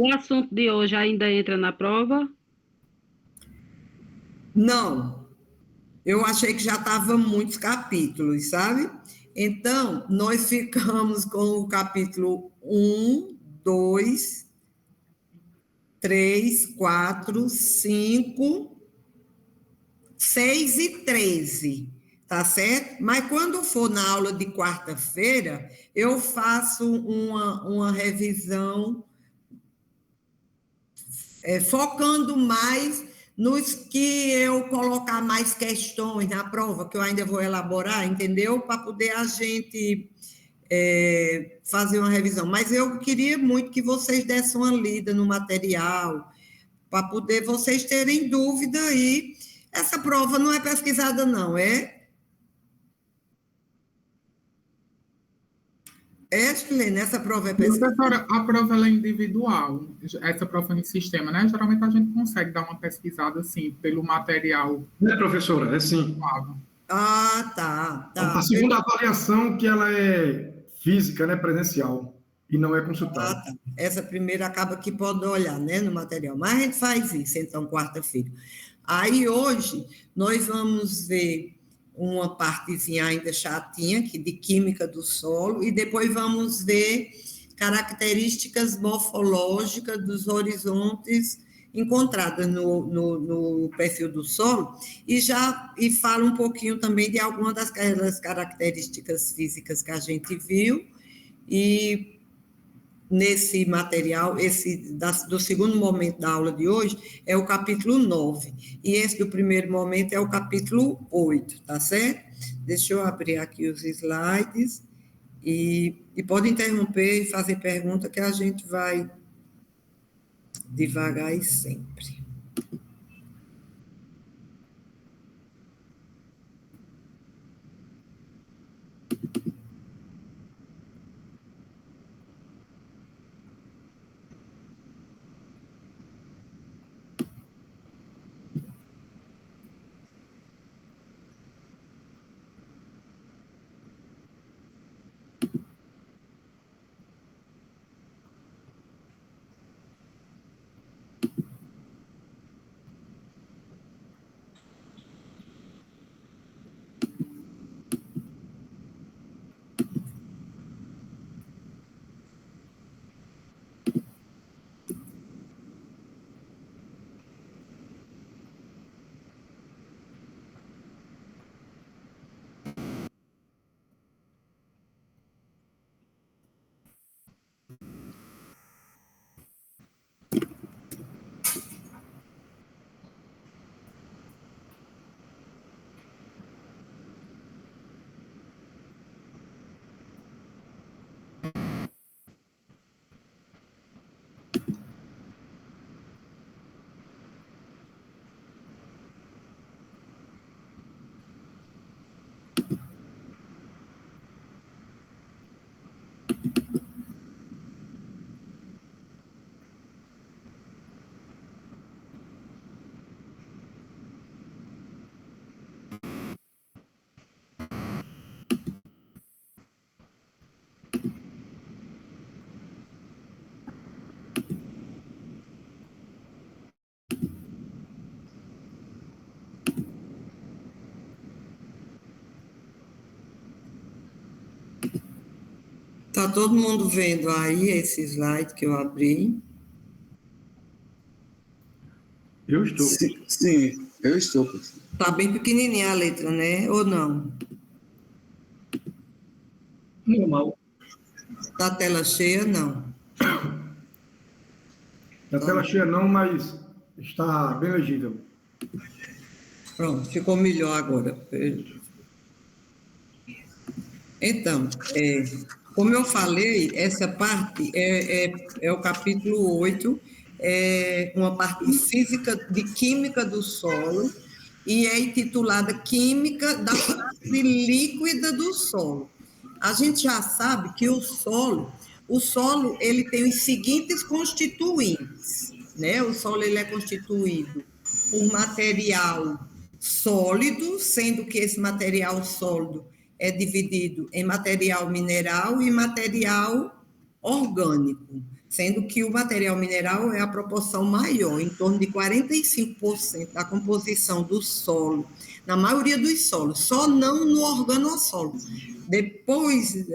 O assunto de hoje ainda entra na prova? Não, eu achei que já estava muitos capítulos, sabe? Então, nós ficamos com o capítulo 1, 2, 3, 4, 5, 6 e 13, tá certo? Mas quando for na aula de quarta-feira, eu faço uma revisão focando mais nos que eu colocar mais questões na prova, que eu ainda vou elaborar, entendeu? Para poder a gente fazer uma revisão. Mas eu queria muito que vocês dessem uma lida no material, para poder vocês terem dúvida aí. Essa prova não é pesquisada, não, é? Shirlene, essa prova é pesquisada? Professora, a prova ela é individual, essa prova em sistema, né? Geralmente a gente consegue dar uma pesquisada, assim, pelo material. É, professora, é sim. Ah, tá. A segunda avaliação que ela é física, né, presencial, e não é consultada. Tá. Essa primeira acaba que pode olhar, né, no material. Mas a gente faz isso, então, quarta-feira. Aí, hoje, nós vamos ver uma partezinha ainda chatinha, que de química do solo, e depois vamos ver características morfológicas dos horizontes encontradas no perfil do solo, e fala um pouquinho também de algumas das características físicas que a gente viu, e nesse material, do segundo momento da aula de hoje, é o capítulo 9, e esse do primeiro momento é o capítulo 8, tá certo? Deixa eu abrir aqui os slides, e pode interromper e fazer pergunta, que a gente vai devagar e sempre. Está todo mundo vendo aí esse slide que eu abri? Eu estou. Sim, eu estou, professor. Está bem pequenininha a letra, né? Ou não? Normal. Está tela cheia? Não. A tela cheia não, mas está bem legível. Pronto, ficou melhor agora. Então, como eu falei, essa parte é o capítulo 8, é uma parte física de química do solo, e é intitulada Química da Fase Líquida do Solo. A gente já sabe que o solo ele tem os seguintes constituintes, né? O solo ele é constituído por material sólido, sendo que esse material sólido é dividido em material mineral e material orgânico. sendo que o material mineral é a proporção maior, em torno de 45% da composição do solo, na maioria dos solos, só não no organossolo. Depois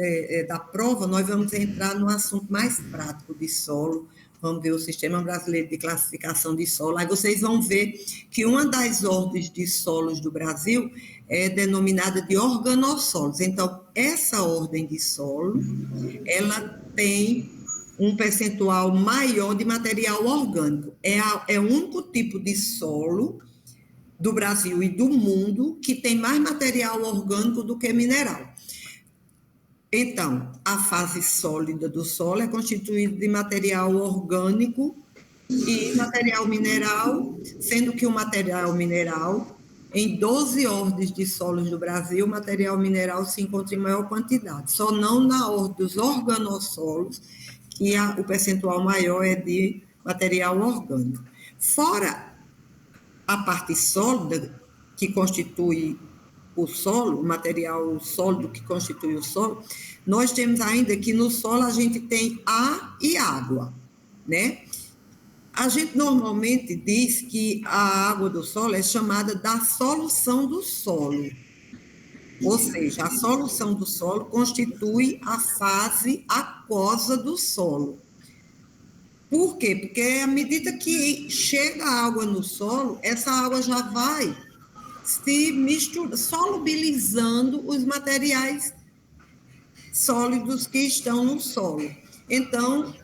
da prova, nós vamos entrar no assunto mais prático de solo, vamos ver o Sistema Brasileiro de Classificação de Solo, aí vocês vão ver que uma das ordens de solos do Brasil é denominada de organossolos. Então, essa ordem de solo, ela tem um percentual maior de material orgânico. É o único tipo de solo do Brasil e do mundo que tem mais material orgânico do que mineral. Então, a fase sólida do solo é constituída de material orgânico e material mineral, sendo que o material mineral, em 12 ordens de solos do Brasil, o material mineral se encontra em maior quantidade, só não na ordem dos organossolos, que o percentual maior é de material orgânico. Fora a parte sólida, que constitui o solo, o material sólido que constitui o solo, nós temos ainda que no solo a gente tem ar e água, né? A gente normalmente diz que a água do solo é chamada da solução do solo, ou seja, a solução do solo constitui a fase aquosa do solo. Por quê? Porque à medida que chega a água no solo, essa água já vai se solubilizando os materiais sólidos que estão no solo. Então,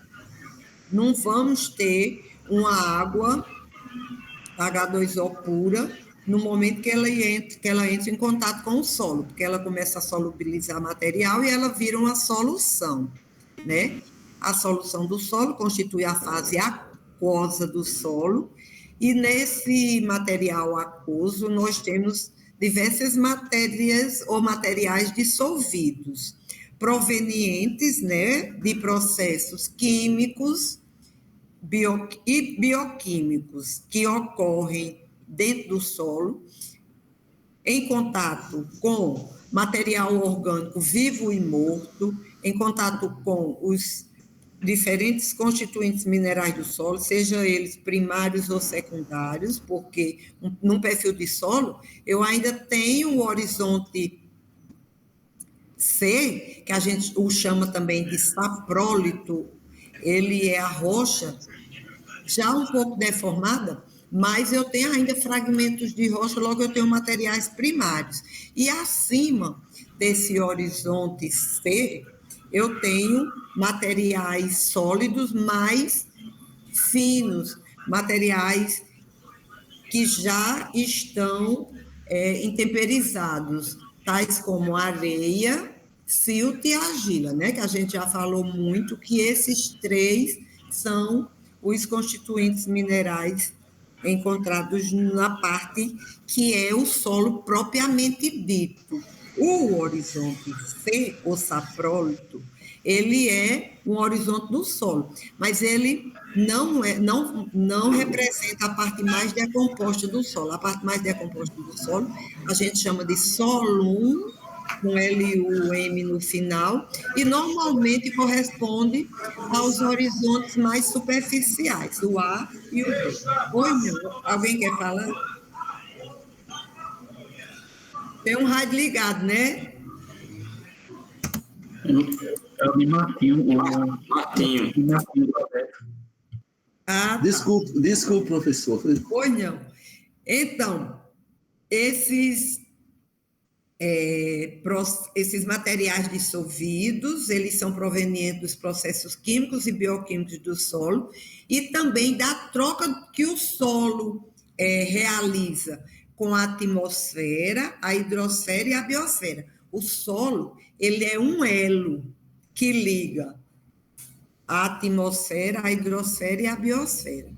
não vamos ter uma água H2O pura no momento que ela entra em contato com o solo, porque ela começa a solubilizar material e ela vira uma solução, né? A solução do solo constitui a fase aquosa do solo, e nesse material aquoso nós temos diversas matérias ou materiais dissolvidos, provenientes, né, de processos químicos e bioquímicos que ocorrem dentro do solo, em contato com material orgânico vivo e morto, em contato com os diferentes constituintes minerais do solo, seja eles primários ou secundários, porque num perfil de solo eu ainda tenho o horizonte C, que a gente o chama também de saprólito, ele é a rocha já um pouco deformada, mas eu tenho ainda fragmentos de rocha, logo eu tenho materiais primários. E acima desse horizonte C, eu tenho materiais sólidos mais finos, materiais que já estão intemperizados, tais como areia, silt e argila, né? Que a gente já falou muito que esses três são os constituintes minerais encontrados na parte que é o solo propriamente dito. O horizonte C, o saprólito, ele é um horizonte do solo, mas ele não representa a parte mais decomposta do solo. A parte mais decomposta do solo a gente chama de solum, com LUM no final, e normalmente corresponde aos horizontes mais superficiais, o A e o B. Oi, meu, alguém quer falar? Tem um rádio ligado, né? É o de Martinho. Martinho. Ah, tá. Desculpe, professor. Oi, não. Então, esses materiais dissolvidos, eles são provenientes dos processos químicos e bioquímicos do solo e também da troca que o solo realiza com a atmosfera, a hidrosfera e a biosfera. O solo, ele é um elo que liga a atmosfera, a hidrosfera e a biosfera.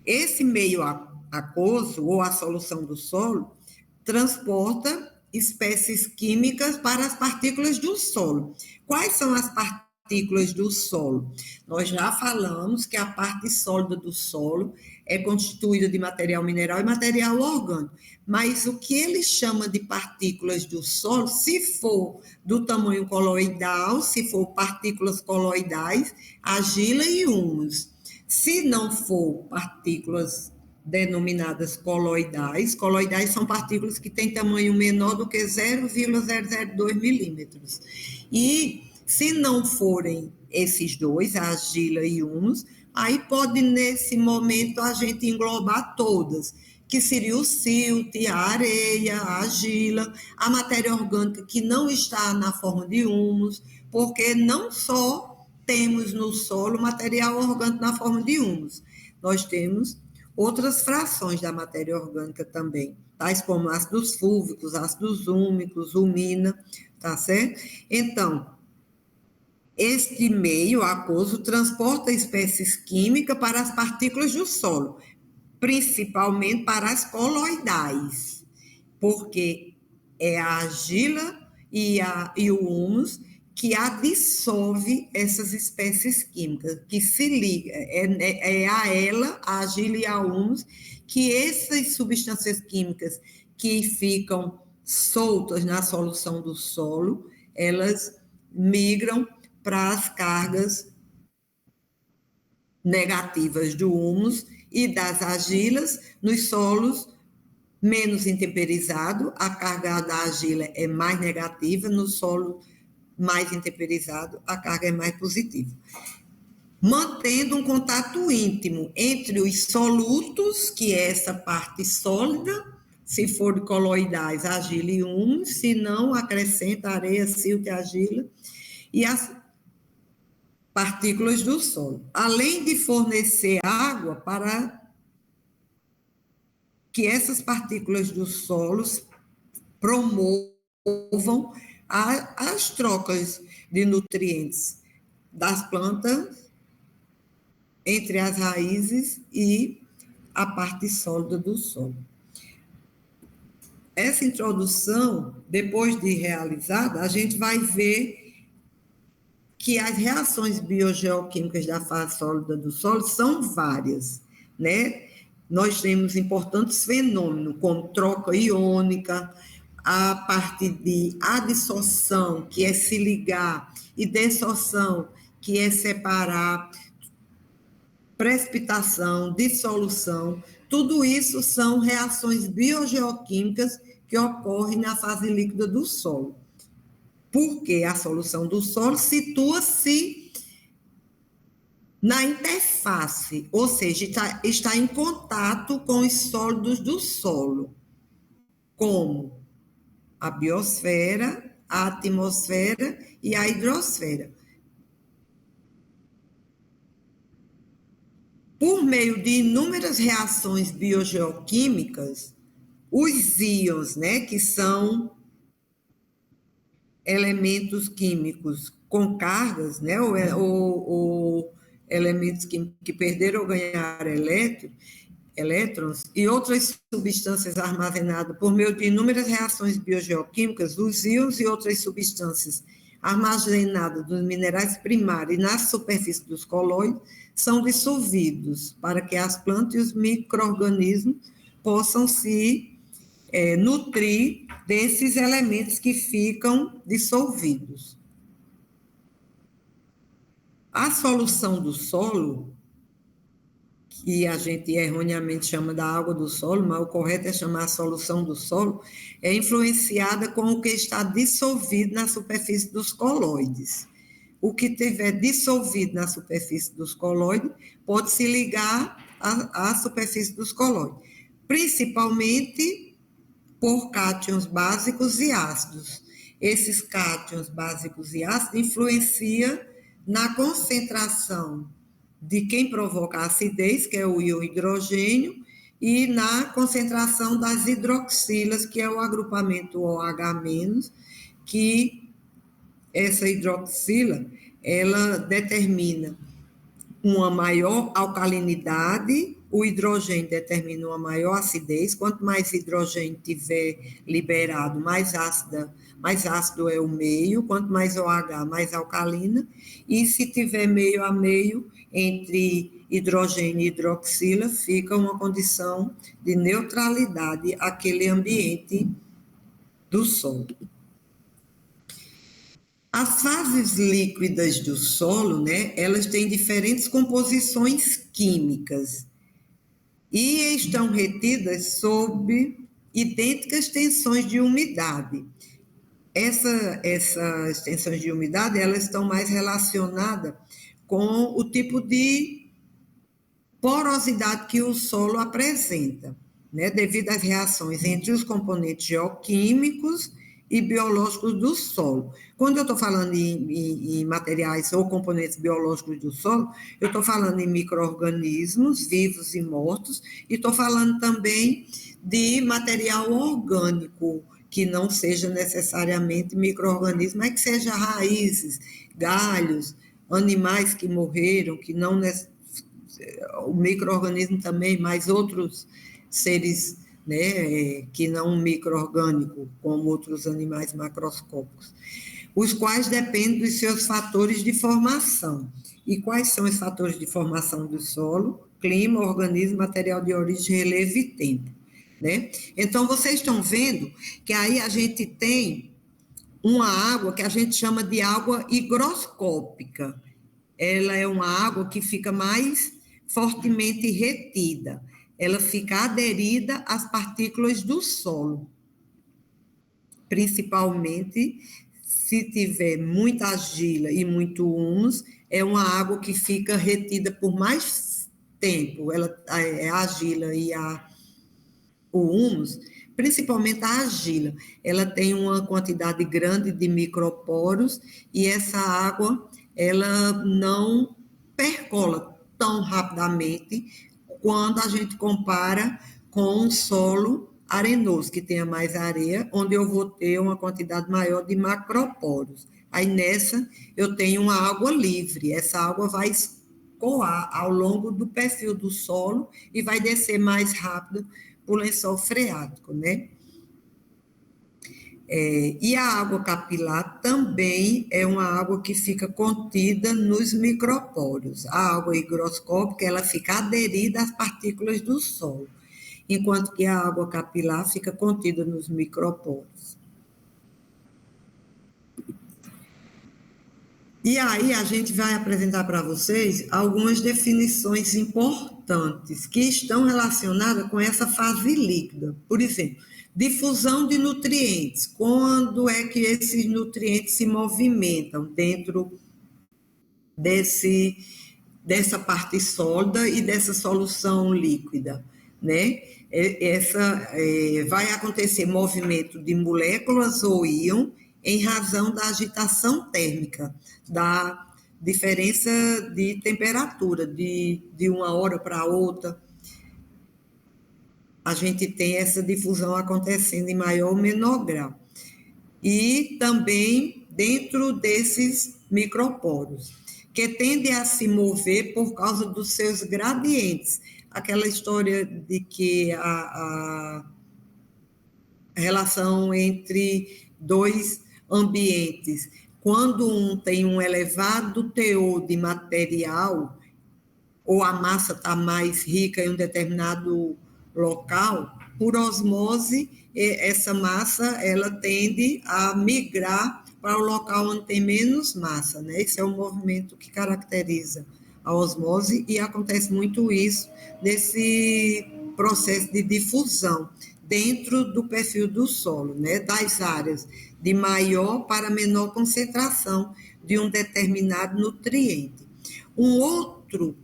Esse meio aquoso, ou a solução do solo, transporta espécies químicas para as partículas do solo. Quais são as partículas partículas do solo. Nós já falamos que a parte sólida do solo é constituída de material mineral e material orgânico, mas o que ele chama de partículas do solo, se for do tamanho coloidal, se for partículas coloidais, argila e humus. Se não for partículas denominadas coloidais são partículas que têm tamanho menor do que 0,002 milímetros. E se não forem esses dois, a argila e humus, aí pode, nesse momento, a gente englobar todas, que seria o silt, a areia, a argila, a matéria orgânica que não está na forma de humus, porque não só temos no solo material orgânico na forma de humus, nós temos outras frações da matéria orgânica também, tais como ácidos fúlvicos, ácidos úmicos, umina, tá certo? Então, este meio aquoso transporta espécies químicas para as partículas do solo, principalmente para as coloidais, porque é a argila e o humus que dissolve essas espécies químicas, que se liga, é a ela, a argila e a humus, que essas substâncias químicas que ficam soltas na solução do solo, elas migram para as cargas negativas do humus e das argilas nos solos menos intemperizado, a carga da argila é mais negativa, no solo mais intemperizado, a carga é mais positiva. Mantendo um contato íntimo entre os solutos, que é essa parte sólida, se for de coloidais, argila e humus, se não, acrescenta areia, silt, argila, e as partículas do solo, além de fornecer água para que essas partículas dos solos promovam as trocas de nutrientes das plantas entre as raízes e a parte sólida do solo. Essa introdução, depois de realizada, a gente vai ver que as reações biogeoquímicas da fase sólida do solo são várias, né? Nós temos importantes fenômenos, como troca iônica, a parte de adsorção, que é se ligar, e dessorção, que é separar, precipitação, dissolução, tudo isso são reações biogeoquímicas que ocorrem na fase líquida do solo. Porque a solução do solo situa-se na interface, ou seja, está em contato com os sólidos do solo, como a biosfera, a atmosfera e a hidrosfera. Por meio de inúmeras reações biogeoquímicas, os íons, né, que são elementos químicos com cargas, né, ou elementos químicos que perderam ou ganharam elétrons, e outras substâncias armazenadas por meio de inúmeras reações biogeoquímicas, os íons e outras substâncias armazenadas nos minerais primários e na superfície dos colóides são dissolvidos para que as plantas e os micro-organismos possam se nutrir desses elementos que ficam dissolvidos. A solução do solo, que a gente erroneamente chama da água do solo, mas o correto é chamar a solução do solo, é influenciada com o que está dissolvido na superfície dos colóides. O que tiver dissolvido na superfície dos colóides pode se ligar à superfície dos colóides, principalmente por cátions básicos e ácidos. Esses cátions básicos e ácidos influenciam na concentração de quem provoca a acidez, que é o íon hidrogênio, e na concentração das hidroxilas, que é o agrupamento OH-, que essa hidroxila, ela determina uma maior alcalinidade o hidrogênio determina uma maior acidez. Quanto mais hidrogênio tiver liberado, mais ácido é o meio. Quanto mais OH, mais alcalina. E se tiver meio a meio entre hidrogênio e hidroxila, fica uma condição de neutralidade aquele ambiente do solo. As fases líquidas do solo, né, elas têm diferentes composições químicas e estão retidas sob idênticas tensões de umidade. Essas tensões de umidade, elas estão mais relacionadas com o tipo de porosidade que o solo apresenta, né, devido às reações entre os componentes geoquímicos e biológicos do solo. Quando eu estou falando em materiais ou componentes biológicos do solo, eu estou falando em micro-organismos vivos e mortos, e estou falando também de material orgânico, que não seja necessariamente micro-organismo, mas que seja raízes, galhos, animais que morreram, que não... O micro-organismo também, mas outros seres, né, que não micro-orgânico, como outros animais macroscópicos, os quais dependem dos seus fatores de formação. E quais são os fatores de formação do solo? Clima, organismo, material de origem, relevo e tempo, né? Então, vocês estão vendo que aí a gente tem uma água que a gente chama de água higroscópica. Ela é uma água que fica mais fortemente retida. Ela fica aderida às partículas do solo, principalmente se tiver muita argila e muito humus, é uma água que fica retida por mais tempo. A argila e o humus, principalmente a argila, ela tem uma quantidade grande de microporos e essa água, ela não percola tão rapidamente quando a gente compara com um solo arenoso, que tenha mais areia, onde eu vou ter uma quantidade maior de macroporos. Aí nessa eu tenho uma água livre, essa água vai escoar ao longo do perfil do solo e vai descer mais rápido para o lençol freático, né? E a água capilar também é uma água que fica contida nos microporos. A água higroscópica, ela fica aderida às partículas do solo, enquanto que a água capilar fica contida nos microporos. E aí a gente vai apresentar para vocês algumas definições importantes que estão relacionadas com essa fase líquida. Por exemplo, difusão de nutrientes. Quando é que esses nutrientes se movimentam dentro dessa parte sólida e dessa solução líquida, né? Vai acontecer movimento de moléculas ou íon em razão da agitação térmica, da diferença de temperatura de uma hora para outra. A gente tem essa difusão acontecendo em maior ou menor grau. E também dentro desses microporos, que tendem a se mover por causa dos seus gradientes. Aquela história de que a relação entre dois ambientes, quando um tem um elevado teor de material, ou a massa está mais rica em um determinado local, por osmose, essa massa ela tende a migrar para o local onde tem menos massa, né? Esse é um movimento que caracteriza a osmose e acontece muito isso nesse processo de difusão dentro do perfil do solo, né? Das áreas de maior para menor concentração de um determinado nutriente. Um outro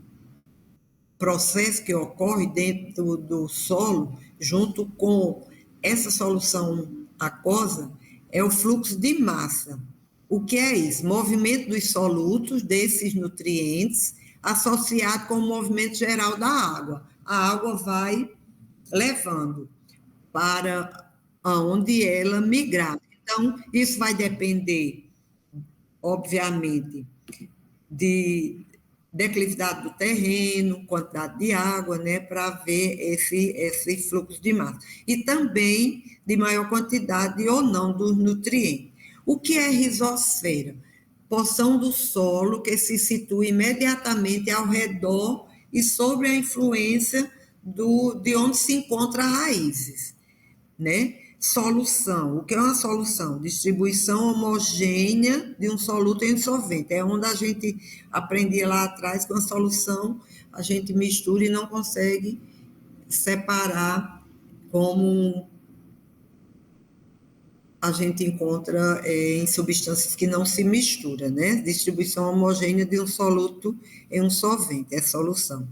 processo que ocorre dentro do solo, junto com essa solução aquosa, é o fluxo de massa. O que é isso? Movimento dos solutos, desses nutrientes, associado com o movimento geral da água. A água vai levando para onde ela migrar. Então, isso vai depender, obviamente, declividade do terreno, quantidade de água, né, para ver esse fluxo de massa. E também de maior quantidade ou não dos nutrientes. O que é rizosfera? Porção do solo que se situa imediatamente ao redor e sobre a influência de onde se encontram as raízes, né? Solução. O que é uma solução? Distribuição homogênea de um soluto em solvente. É onde a gente aprendia lá atrás que uma solução a gente mistura e não consegue separar como a gente encontra em substâncias que não se misturam, né? Distribuição homogênea de um soluto em um solvente, é solução.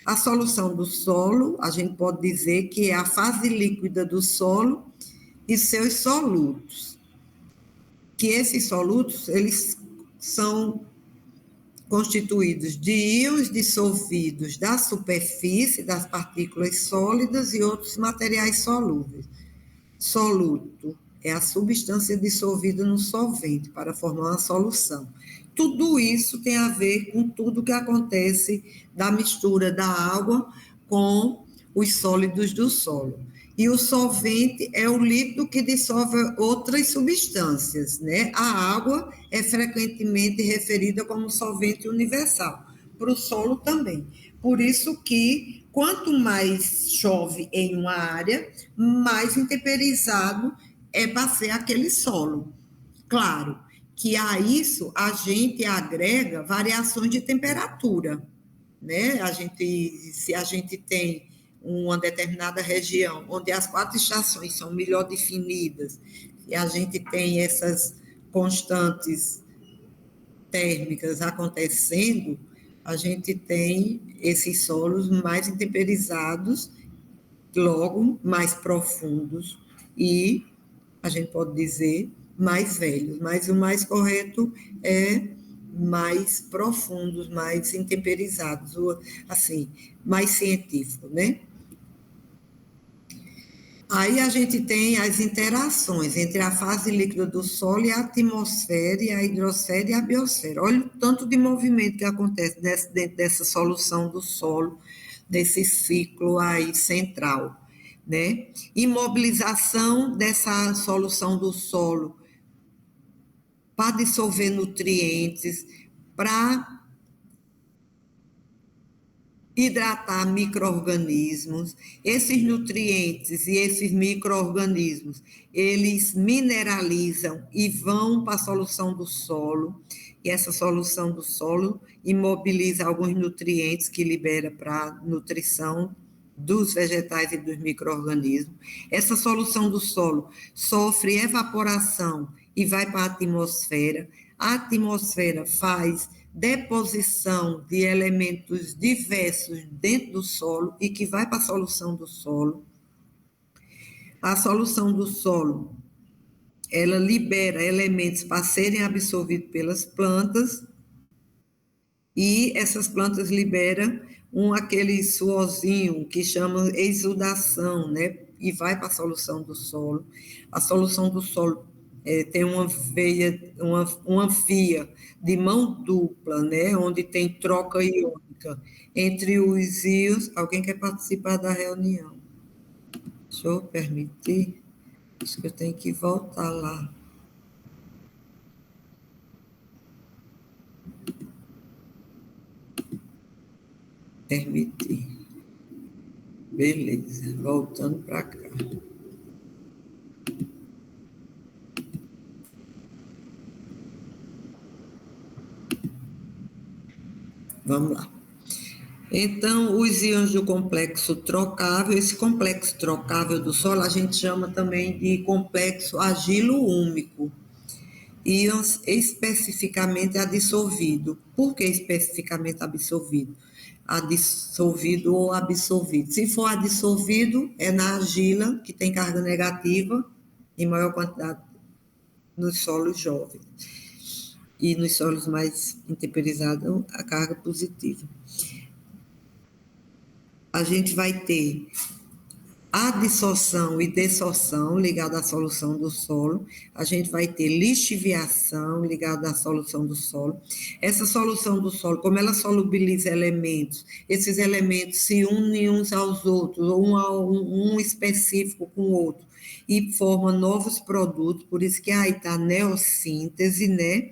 A solução do solo, a gente pode dizer que é a fase líquida do solo e seus solutos. Que esses solutos, eles são constituídos de íons dissolvidos da superfície, das partículas sólidas e outros materiais solúveis. Soluto é a substância dissolvida no solvente para formar uma solução. Tudo isso tem a ver com tudo que acontece da mistura da água com os sólidos do solo. E o solvente é o líquido que dissolve outras substâncias, né? A água é frequentemente referida como solvente universal, para o solo também. Por isso que, quanto mais chove em uma área, mais intemperizado é para ser aquele solo. Claro que a isso a gente agrega variações de temperatura, né? Se a gente tem uma determinada região onde as 4 estações são melhor definidas e a gente tem essas constantes térmicas acontecendo, a gente tem esses solos mais intemperizados, logo mais profundos e a gente pode dizer mais velhos, mas o mais correto é mais profundos, mais intemperizados, assim, mais científico, né? Aí a gente tem as interações entre a fase líquida do solo e a atmosfera, e a hidrosfera e a biosfera. Olha o tanto de movimento que acontece dentro dessa solução do solo, desse ciclo aí central, né? Imobilização dessa solução do solo para dissolver nutrientes, para hidratar micro-organismos. Esses nutrientes e esses micro-organismos, eles mineralizam e vão para a solução do solo, e essa solução do solo imobiliza alguns nutrientes que libera para a nutrição dos vegetais e dos micro-organismos. Essa solução do solo sofre evaporação e vai para a atmosfera. A atmosfera faz deposição de elementos diversos dentro do solo e que vai para a solução do solo. A solução do solo, ela libera elementos para serem absorvidos pelas plantas e essas plantas liberam aquele suorzinho que chama exudação, né? E vai para a solução do solo. A solução do solo tem uma via de mão dupla, né, onde tem troca iônica entre os íons. Alguém quer participar da reunião? Deixa eu permitir, acho que eu tenho que voltar lá. Permitir. Beleza, voltando para cá. Vamos lá. Então, os íons do complexo trocável, esse complexo trocável do solo, a gente chama também de complexo agilo-úmico. Íons especificamente adsorvido. Por que especificamente absorvido? Adsorvido ou absorvido. Se for adsorvido, é na argila, que tem carga negativa, em maior quantidade nos solos jovens. E nos solos mais intemperizados, a carga positiva. A gente vai ter adsorção e dessorção ligada à solução do solo, a gente vai ter lixiviação ligada à solução do solo. Essa solução do solo, como ela solubiliza elementos, esses elementos se unem uns aos outros, um específico com o outro, e formam novos produtos, por isso que aí está a neossíntese, né?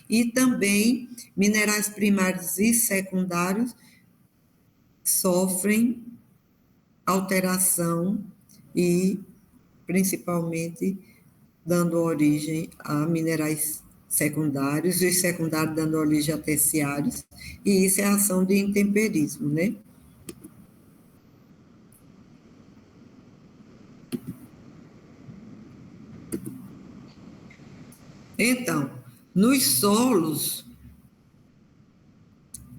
E também minerais primários e secundários sofrem alteração e, principalmente, dando origem a minerais secundários, e os secundários dando origem a terciários, e isso é a ação de intemperismo, né? Então, nos solos,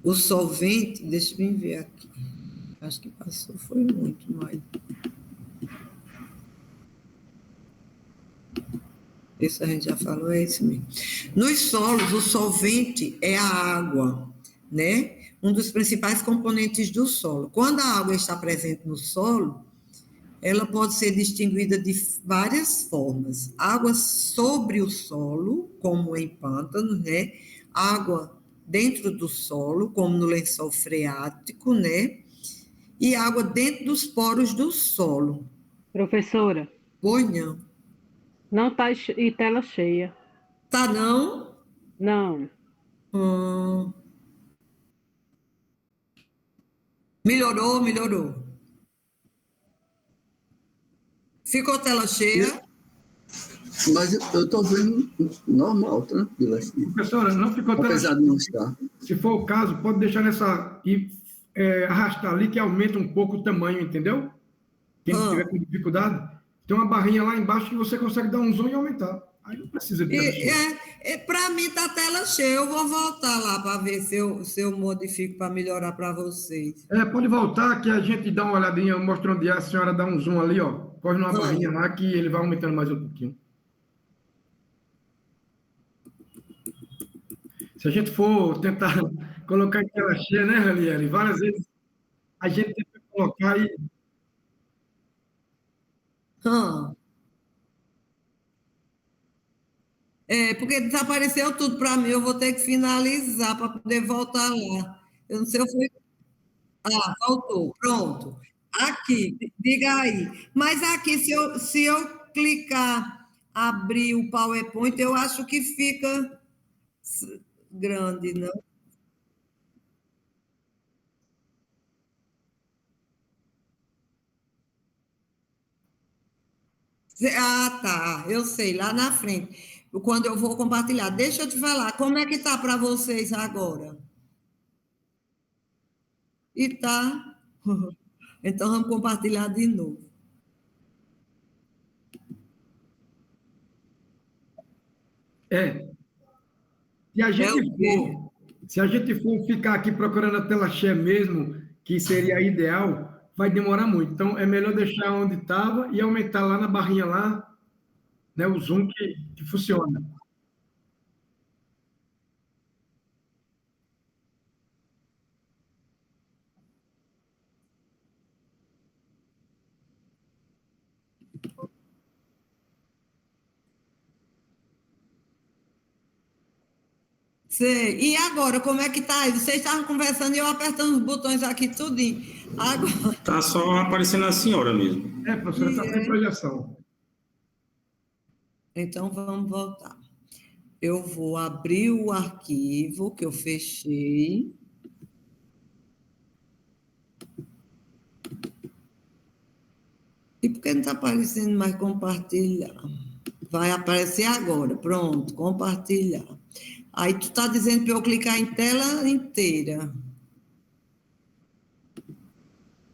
o solvente, deixa eu ver aqui, acho que passou, foi muito, mas... Isso a gente já falou, é isso mesmo. Nos solos, o solvente é a água, né? Um dos principais componentes do solo. Quando a água está presente no solo, ela pode ser distinguida de várias formas. Água sobre o solo, como em pântanos, né? Água dentro do solo, como no lençol freático, né? E água dentro dos poros do solo. Professora, Pois não. não está em tela cheia. Tá não? Não. Hum, melhorou, melhorou. Ficou tela cheia? Mas eu estou vendo normal, tranquilo aqui. Professora, não ficou tela Apesar de não estar. Se for o caso, pode deixar nessa e arrastar ali que aumenta um pouco o tamanho, entendeu? Quem tiver com dificuldade, tem uma barrinha lá embaixo que você consegue dar um zoom e aumentar. Aí não precisa de tela cheia. Para mim tá tela cheia. Eu vou voltar lá para ver se eu modifico para melhorar para vocês. Pode voltar que a gente dá uma olhadinha, mostra onde é, a senhora dá um zoom ali, ó. Põe numa barrinha lá que ele vai aumentando mais um pouquinho. Se a gente for tentar colocar em tela cheia, né, Ranieri? Várias vezes a gente tenta colocar e Hum. Porque desapareceu tudo para mim. Eu vou ter que finalizar para poder voltar lá. Eu não sei se eu fui. Ah, voltou. Pronto. Aqui, diga aí. Mas aqui, se eu clicar, abrir o PowerPoint, eu acho que fica grande, não? Ah, tá. Eu sei, lá na frente. Quando eu vou compartilhar. Deixa eu te falar, como é que tá para vocês agora? E tá. Então vamos compartilhar de novo. é, se a É o gente quê? for, se a gente for ficar aqui procurando a tela cheia mesmo, que seria ideal, vai demorar muito. Então é melhor deixar onde estava e aumentar lá na barrinha lá, né, o zoom que funciona. Sei. E agora, como é que tá aí? Vocês estavam conversando e eu apertando os botões aqui tudinho. Agora, Tá só aparecendo a senhora mesmo. Professora, está sem projeção. então vamos voltar. Eu vou abrir o arquivo que eu fechei. E por que não está aparecendo mais compartilhar? Vai aparecer agora. Pronto, compartilhar. Aí tu está dizendo para eu clicar em tela inteira.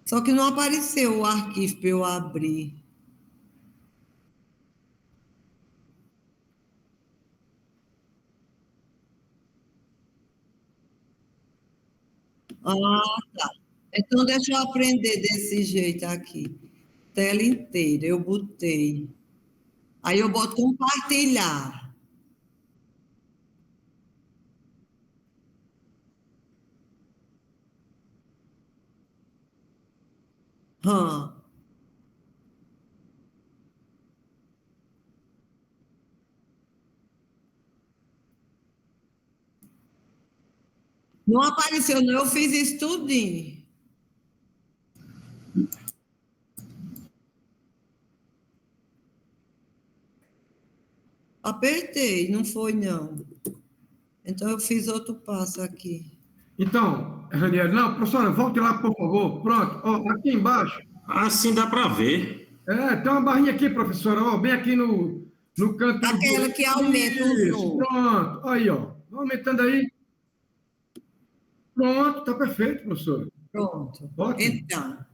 Só que não apareceu o arquivo para eu abrir. Ah, tá. Então deixa eu aprender desse jeito aqui. Tela inteira, eu botei. Aí eu boto compartilhar. Hã. Não apareceu, não. Eu fiz isso tudinho. Apertei, não foi, não. Então, eu fiz outro passo aqui. Então, Ranieri, não, professora, volte lá, por favor. Pronto, ó, aqui embaixo. Assim dá para ver. Tem uma barrinha aqui, professora, ó, bem aqui no canto. Aquela que aumenta o Isso, som. pronto. Aí, ó. Aumentando aí. Pronto, tá perfeito, professora. Pronto. Ótimo. Então,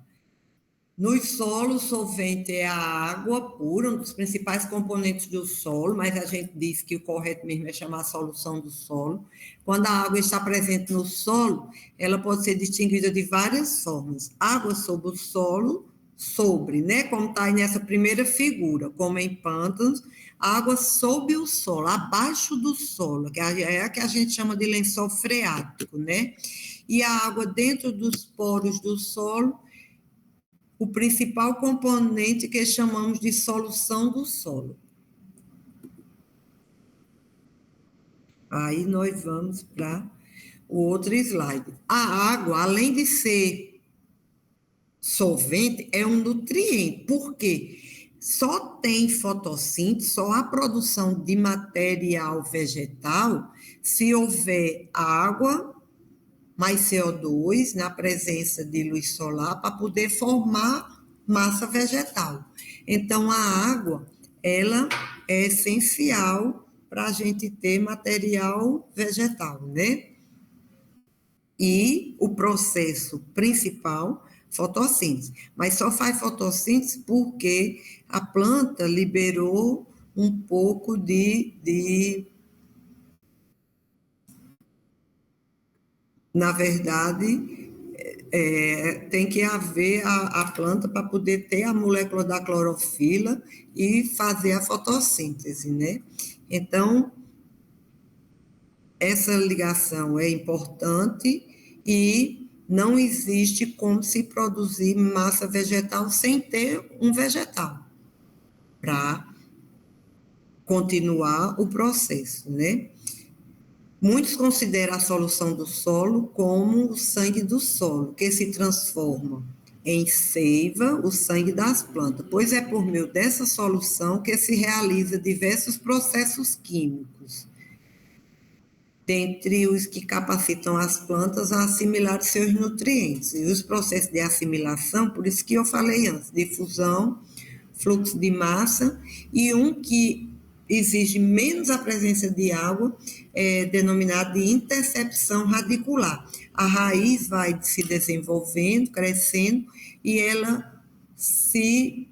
nos solos, o solvente é a água pura, um dos principais componentes do solo, mas a gente diz que o correto mesmo é chamar solução do solo. Quando a água está presente no solo, ela pode ser distinguida de várias formas. Água sobre o solo, né? Como está aí nessa primeira figura, como em pântanos, água sob o solo, abaixo do solo, que é a que a gente chama de lençol freático, né? E a água dentro dos poros do solo, o principal componente que chamamos de solução do solo. Aí nós vamos para o outro slide. A água, além de ser solvente, é um nutriente. Por quê? Só tem fotossíntese, só há produção de material vegetal se houver água mais CO2 na presença de luz solar para poder formar massa vegetal. Então, a água, ela é essencial para a gente ter material vegetal, né? E o processo principal, fotossíntese. Mas só faz fotossíntese porque a planta liberou um pouco na verdade, tem que haver a planta para poder ter a molécula da clorofila e fazer a fotossíntese, né? Então, essa ligação é importante e não existe como se produzir massa vegetal sem ter um vegetal para continuar o processo, né? Muitos consideram a solução do solo como o sangue do solo, que se transforma em seiva, o sangue das plantas, pois é por meio dessa solução que se realiza diversos processos químicos, dentre os que capacitam as plantas a assimilar seus nutrientes. E os processos de assimilação, por isso que eu falei antes, difusão, fluxo de massa, e um que exige menos a presença de água, é denominado de intercepção radicular. A raiz vai se desenvolvendo, crescendo, e ela se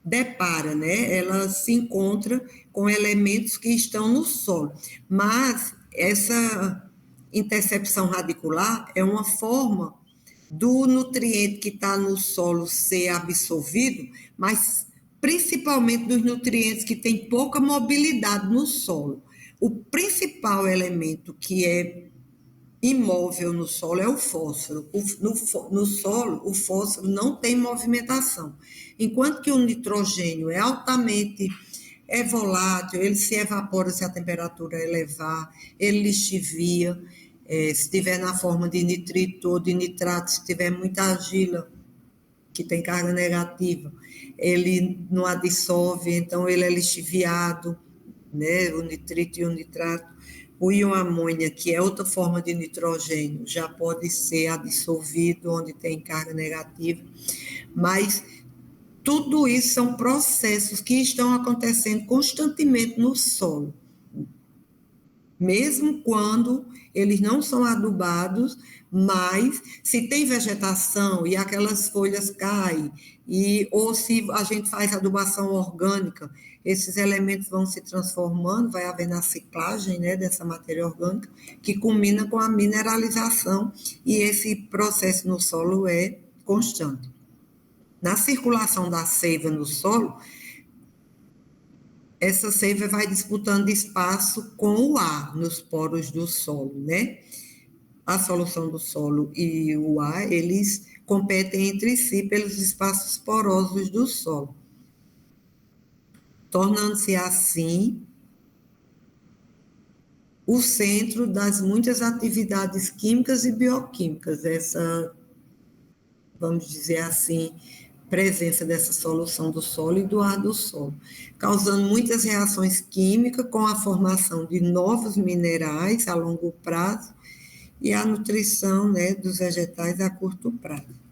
depara, né? Ela se encontra com elementos que estão no solo. Mas essa intercepção radicular é uma forma do nutriente que está no solo ser absorvido, mas principalmente dos nutrientes que têm pouca mobilidade no solo. O principal elemento que é imóvel no solo é o fósforo. No solo, o fósforo não tem movimentação, enquanto que o nitrogênio é volátil, ele se evapora se a temperatura elevar, ele lixivia, se estiver na forma de nitrito ou de nitrato, se tiver muita argila, que tem carga negativa, ele não adsorve, então ele é lixiviado, né, o nitrito e o nitrato. O íon amônia, que é outra forma de nitrogênio, já pode ser absorvido onde tem carga negativa, mas tudo isso são processos que estão acontecendo constantemente no solo. Mesmo quando eles não são adubados, mas se tem vegetação e aquelas folhas caem, ou se a gente faz adubação orgânica, esses elementos vão se transformando, vai havendo a ciclagem, né, dessa matéria orgânica, que culmina com a mineralização, e esse processo no solo é constante. Na circulação da seiva no solo, essa seiva vai disputando espaço com o ar nos poros do solo, né? A solução do solo e o ar, eles competem entre si pelos espaços porosos do solo, tornando-se assim o centro das muitas atividades químicas e bioquímicas, essa, vamos dizer assim, presença dessa solução do solo e do ar do solo, causando muitas reações químicas com a formação de novos minerais a longo prazo e a nutrição, né, dos vegetais a curto prazo.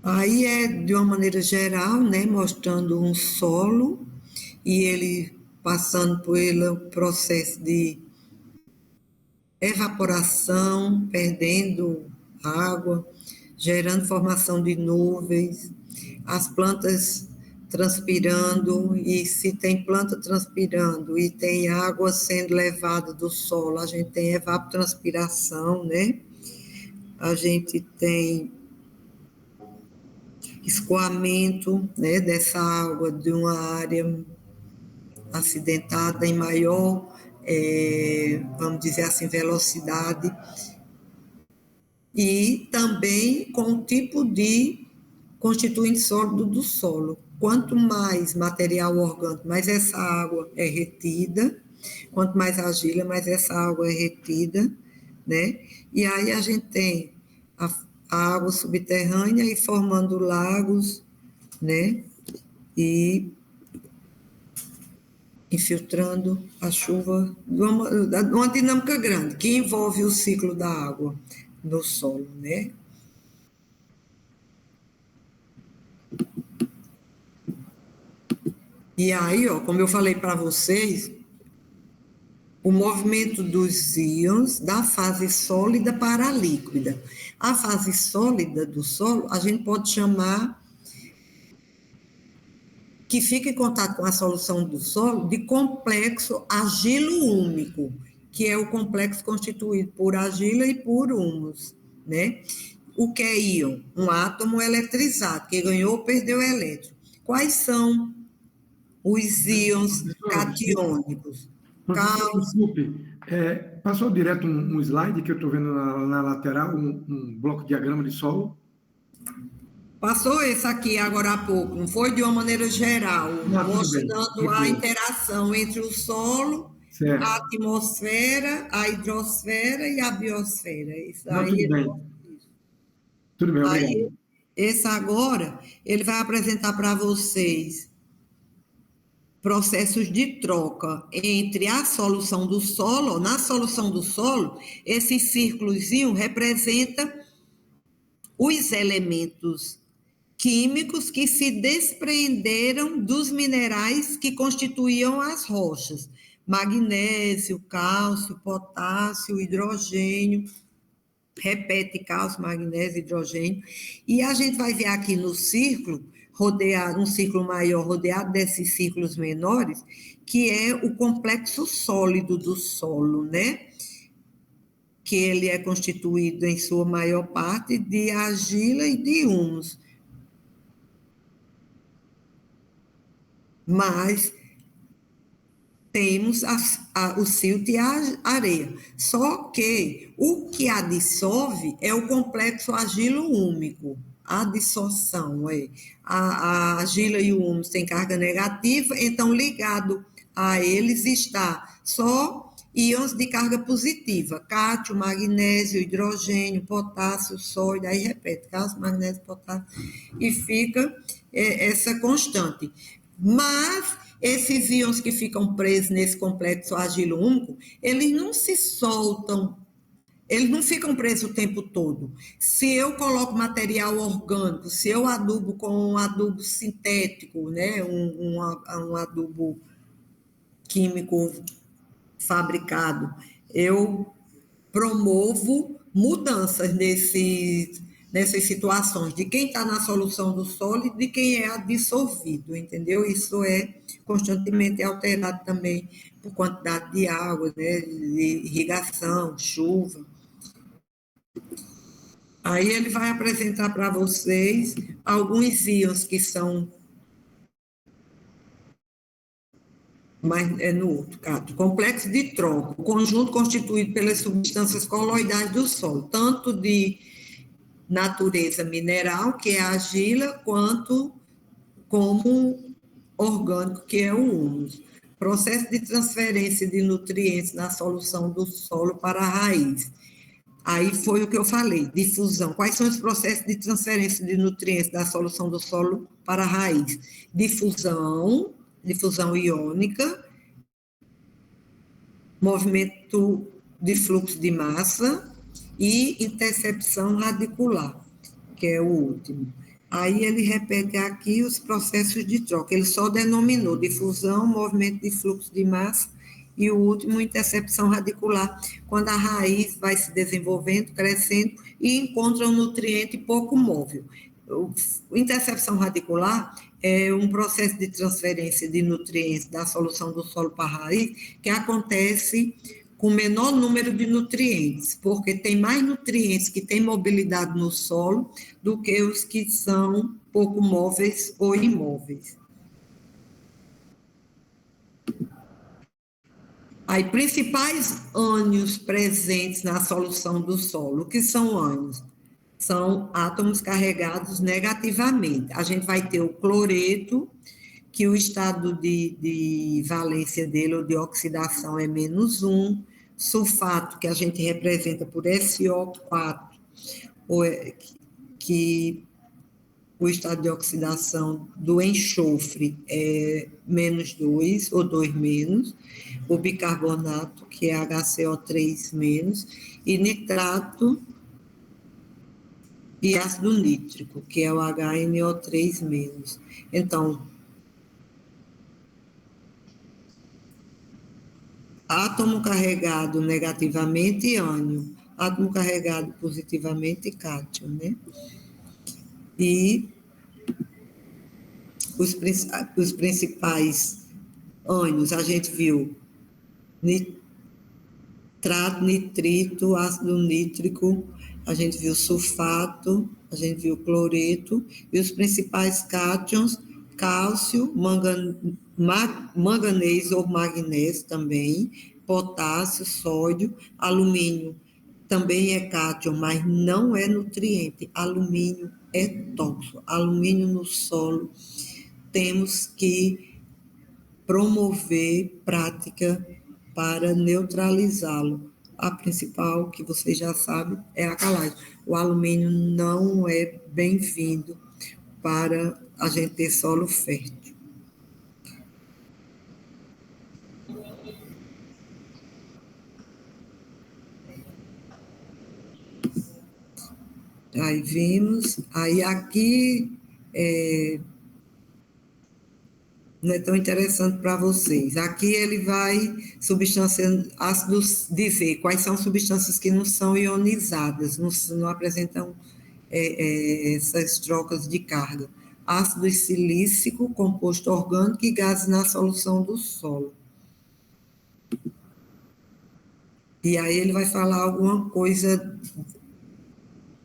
Aí é de uma maneira geral, né, mostrando um solo e ele passando pelo processo de evaporação, perdendo água, gerando formação de nuvens, as plantas transpirando, e se tem planta transpirando e tem água sendo levada do solo, a gente tem evapotranspiração, né? A gente tem escoamento, né, dessa água de uma área acidentada em maior, vamos dizer assim, velocidade, e também com o tipo de constituinte sólido do solo. Quanto mais material orgânico, mais essa água é retida, quanto mais argila, mais essa água é retida, né? E aí a gente tem a água subterrânea e formando lagos, né? E infiltrando a chuva, uma dinâmica grande, que envolve o ciclo da água no solo, né? E aí, ó, como eu falei para vocês, o movimento dos íons da fase sólida para a líquida. A fase sólida do solo, a gente pode chamar, que fica em contato com a solução do solo, de complexo argilo-úmico, que é o complexo constituído por argila e por humus, né? O que é íon? Um átomo eletrizado, que ganhou ou perdeu elétron. Quais são os íons catiônicos? Desculpe, passou direto um slide que eu estou vendo na lateral, um bloco de diagrama de solo. Passou esse aqui agora há pouco, não foi? De uma maneira geral, mostrando a interação entre o solo, certo, a atmosfera, a hidrosfera e a biosfera. Isso não, aí, tudo bem. Tudo bem, obrigado. Aí, esse agora, ele vai apresentar para vocês processos de troca entre a solução do solo. Na solução do solo, esse círculozinho representa os elementos químicos que se desprenderam dos minerais que constituíam as rochas: magnésio, cálcio, potássio, hidrogênio, repete cálcio, magnésio, hidrogênio, e a gente vai ver aqui no círculo, rodeado, um círculo maior rodeado desses círculos menores, que é o complexo sólido do solo, né? Que ele é constituído, em sua maior parte, de argila e de humus. Mas temos o silt e a areia. Só que o que a dissolve é o complexo argilo-úmico. A dissolução a argila e o humus têm carga negativa, então ligado a eles está só íons de carga positiva: cálcio, magnésio, hidrogênio, potássio, sódio, aí repete, cálcio, magnésio, potássio, e fica essa constante. Mas esses íons que ficam presos nesse complexo argilo-úmico, eles não se soltam, eles não ficam presos o tempo todo. Se eu coloco material orgânico, se eu adubo com um adubo sintético, né, um adubo químico fabricado, eu promovo mudanças nessas situações, de quem está na solução do solo e de quem é dissolvido, entendeu? Isso é constantemente alterado também por quantidade de água, né, de irrigação, chuva. Aí ele vai apresentar para vocês alguns íons que são mas no outro caso, complexo de tronco, conjunto constituído pelas substâncias coloidais do solo, tanto de natureza mineral, que é a argila, quanto como orgânico, que é o humus. processo de transferência de nutrientes na solução do solo para a raiz. Aí foi o que eu falei, difusão. Quais são os processos de transferência de nutrientes da solução do solo para a raiz? Difusão iônica, movimento de fluxo de massa e intercepção radicular, que é o último. Aí ele repete aqui os processos de troca. Ele só denominou difusão, movimento de fluxo de massa e o último, intercepção radicular, quando a raiz vai se desenvolvendo, crescendo e encontra um nutriente pouco móvel. Intercepção radicular é um processo de transferência de nutrientes da solução do solo para a raiz que acontece com menor número de nutrientes, porque tem mais nutrientes que têm mobilidade no solo do que os que são pouco móveis ou imóveis. Aí, principais ânions presentes na solução do solo. O que são ânions? São átomos carregados negativamente. A gente vai ter o cloreto, que o estado de valência dele, ou de oxidação, é -1, sulfato, que a gente representa por SO4, que o estado de oxidação do enxofre é -2, ou 2-, o bicarbonato, que é HCO3-, e nitrato e ácido nítrico, que é o HNO3-. Então, átomo carregado negativamente, ânion. Átomo carregado positivamente, cátion, né? E os principais ânions, a gente viu nitrato, nitrito, ácido nítrico, a gente viu sulfato, a gente viu cloreto, e os principais cátions, cálcio, manganês ou magnésio também, potássio, sódio, alumínio também é cátion, mas não é nutriente. Alumínio é tóxico. Alumínio no solo, temos que promover prática para neutralizá-lo. A principal, que vocês já sabem, é a calagem. O alumínio não é bem-vindo para a gente ter solo fértil. Aí vimos, aí aqui não é tão interessante para vocês. Aqui ele vai ácidos, dizer quais são substâncias que não são ionizadas, não apresentam essas trocas de carga. Ácido silícico, composto orgânico e gases na solução do solo. E aí ele vai falar alguma coisa,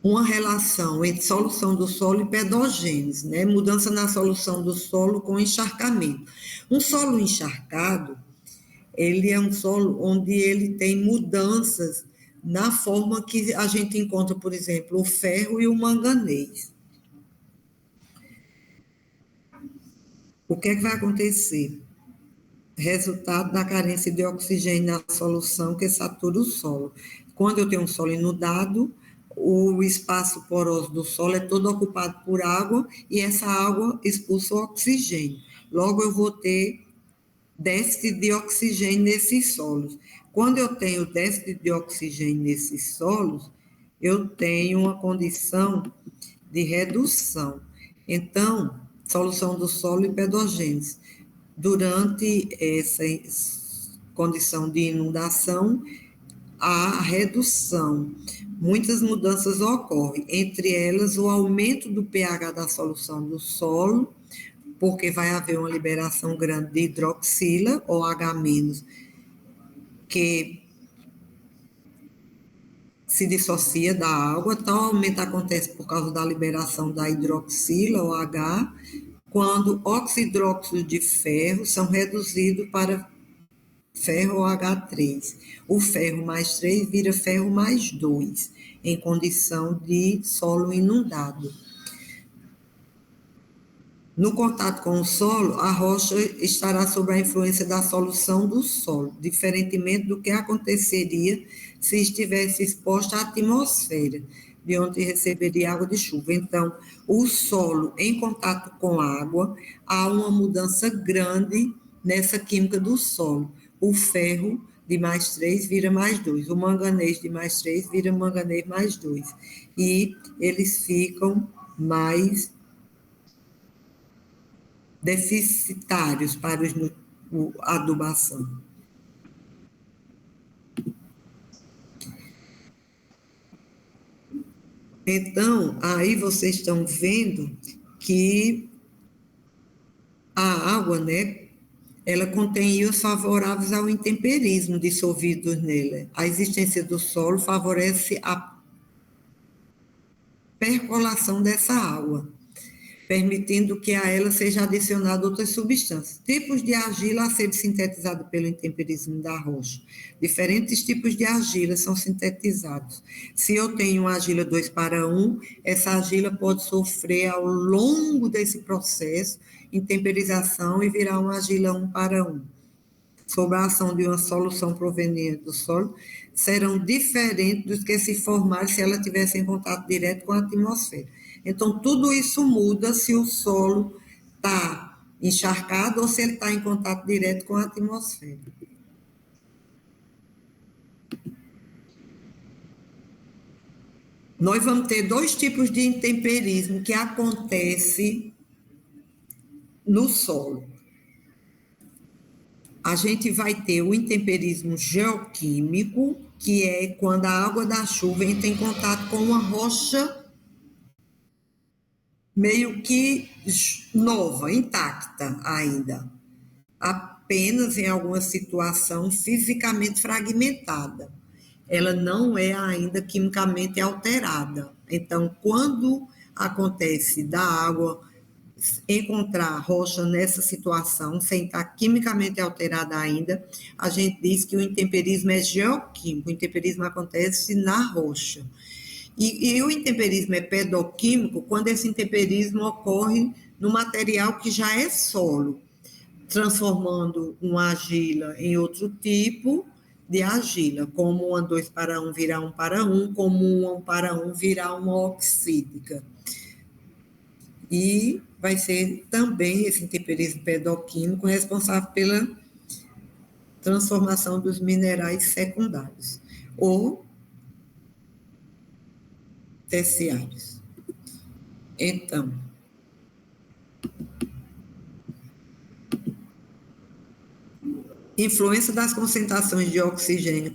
uma relação entre solução do solo e pedogênese, né? Mudança na solução do solo com encharcamento. Um solo encharcado, ele é um solo onde ele tem mudanças na forma que a gente encontra, por exemplo, o ferro e o manganês. O que é que vai acontecer? Resultado da carência de oxigênio na solução que satura o solo. Quando eu tenho um solo inundado, o espaço poroso do solo é todo ocupado por água e essa água expulsa o oxigênio. Logo, eu vou ter déficit de oxigênio nesses solos. Quando eu tenho déficit de oxigênio nesses solos, eu tenho uma condição de redução. Então, solução do solo e pedogênese. Durante essa condição de inundação, há redução. Muitas mudanças ocorrem, entre elas o aumento do pH da solução do solo, porque vai haver uma liberação grande de hidroxila, ou H-, que se dissocia da água. Tal aumento acontece por causa da liberação da hidroxila, ou H, quando oxidróxido de ferro são reduzidos para ferro H3. O ferro mais 3 vira ferro mais 2, em condição de solo inundado. No contato com o solo, a rocha estará sob a influência da solução do solo, diferentemente do que aconteceria se estivesse exposta à atmosfera, de onde receberia água de chuva. Então, o solo em contato com a água, há uma mudança grande nessa química do solo. O ferro de +3 vira +2, o manganês de +3 vira manganês +2, e eles ficam mais deficitários para a adubação. Então, aí vocês estão vendo que a água, né, ela contém íons favoráveis ao intemperismo dissolvidos nela. A existência do solo favorece a percolação dessa água, permitindo que a ela seja adicionada outras substâncias. Tipos de argila a ser sintetizado pelo intemperismo da rocha. Diferentes tipos de argila são sintetizados. Se eu tenho uma argila 2:1, essa argila pode sofrer ao longo desse processo intemperização e virar uma argila 1:1. Sob a ação de uma solução proveniente do solo, serão diferentes dos que se formarem se ela tivesse em contato direto com a atmosfera. Então, tudo isso muda se o solo está encharcado ou se ele está em contato direto com a atmosfera. Nós vamos ter 2 tipos de intemperismo que acontece no solo. A gente vai ter o intemperismo geoquímico, que é quando a água da chuva entra em contato com uma rocha meio que nova, intacta ainda, apenas em alguma situação fisicamente fragmentada. Ela não é ainda quimicamente alterada. Então, quando acontece da água encontrar rocha nessa situação, sem estar quimicamente alterada ainda, a gente diz que o intemperismo é geoquímico, o intemperismo acontece na rocha. E o intemperismo é pedoquímico quando esse intemperismo ocorre no material que já é solo, transformando uma argila em outro tipo de argila, como uma 2:1 virar 1:1, como uma 1:1 virar uma oxídica. E vai ser também esse intemperismo pedoquímico responsável pela transformação dos minerais secundários, ou terciários. Então, influência das concentrações de oxigênio,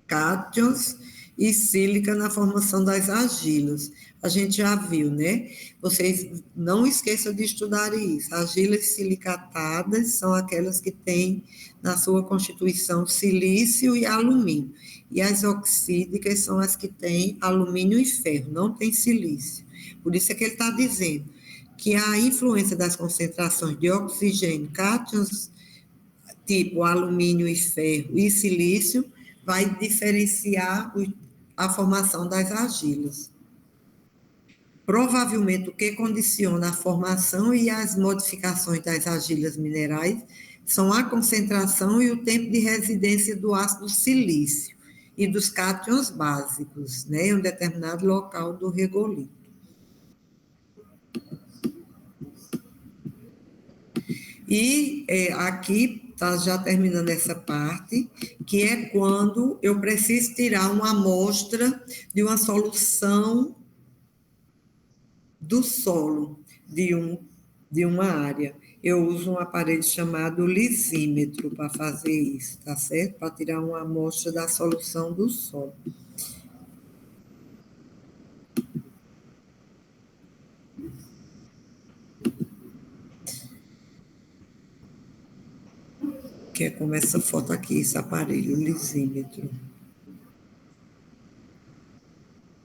cátions e sílica na formação das argilas. A gente já viu, né? Vocês não esqueçam de estudar isso. Argilas silicatadas são aquelas que têm na sua constituição silício e alumínio. E as oxídicas são as que têm alumínio e ferro, não tem silício. Por isso é que ele está dizendo que a influência das concentrações de oxigênio, cátions, tipo alumínio e ferro e silício, vai diferenciar a formação das argilas. Provavelmente, o que condiciona a formação e as modificações das argilas minerais são a concentração e o tempo de residência do ácido silício e dos cátions básicos, né, em um determinado local do regolito. E aqui está já terminando essa parte, que é quando eu preciso tirar uma amostra de uma solução do solo de uma área. Eu uso um aparelho chamado lisímetro para fazer isso, tá certo? Para tirar uma amostra da solução do solo. Que é como essa foto aqui, esse aparelho, lisímetro.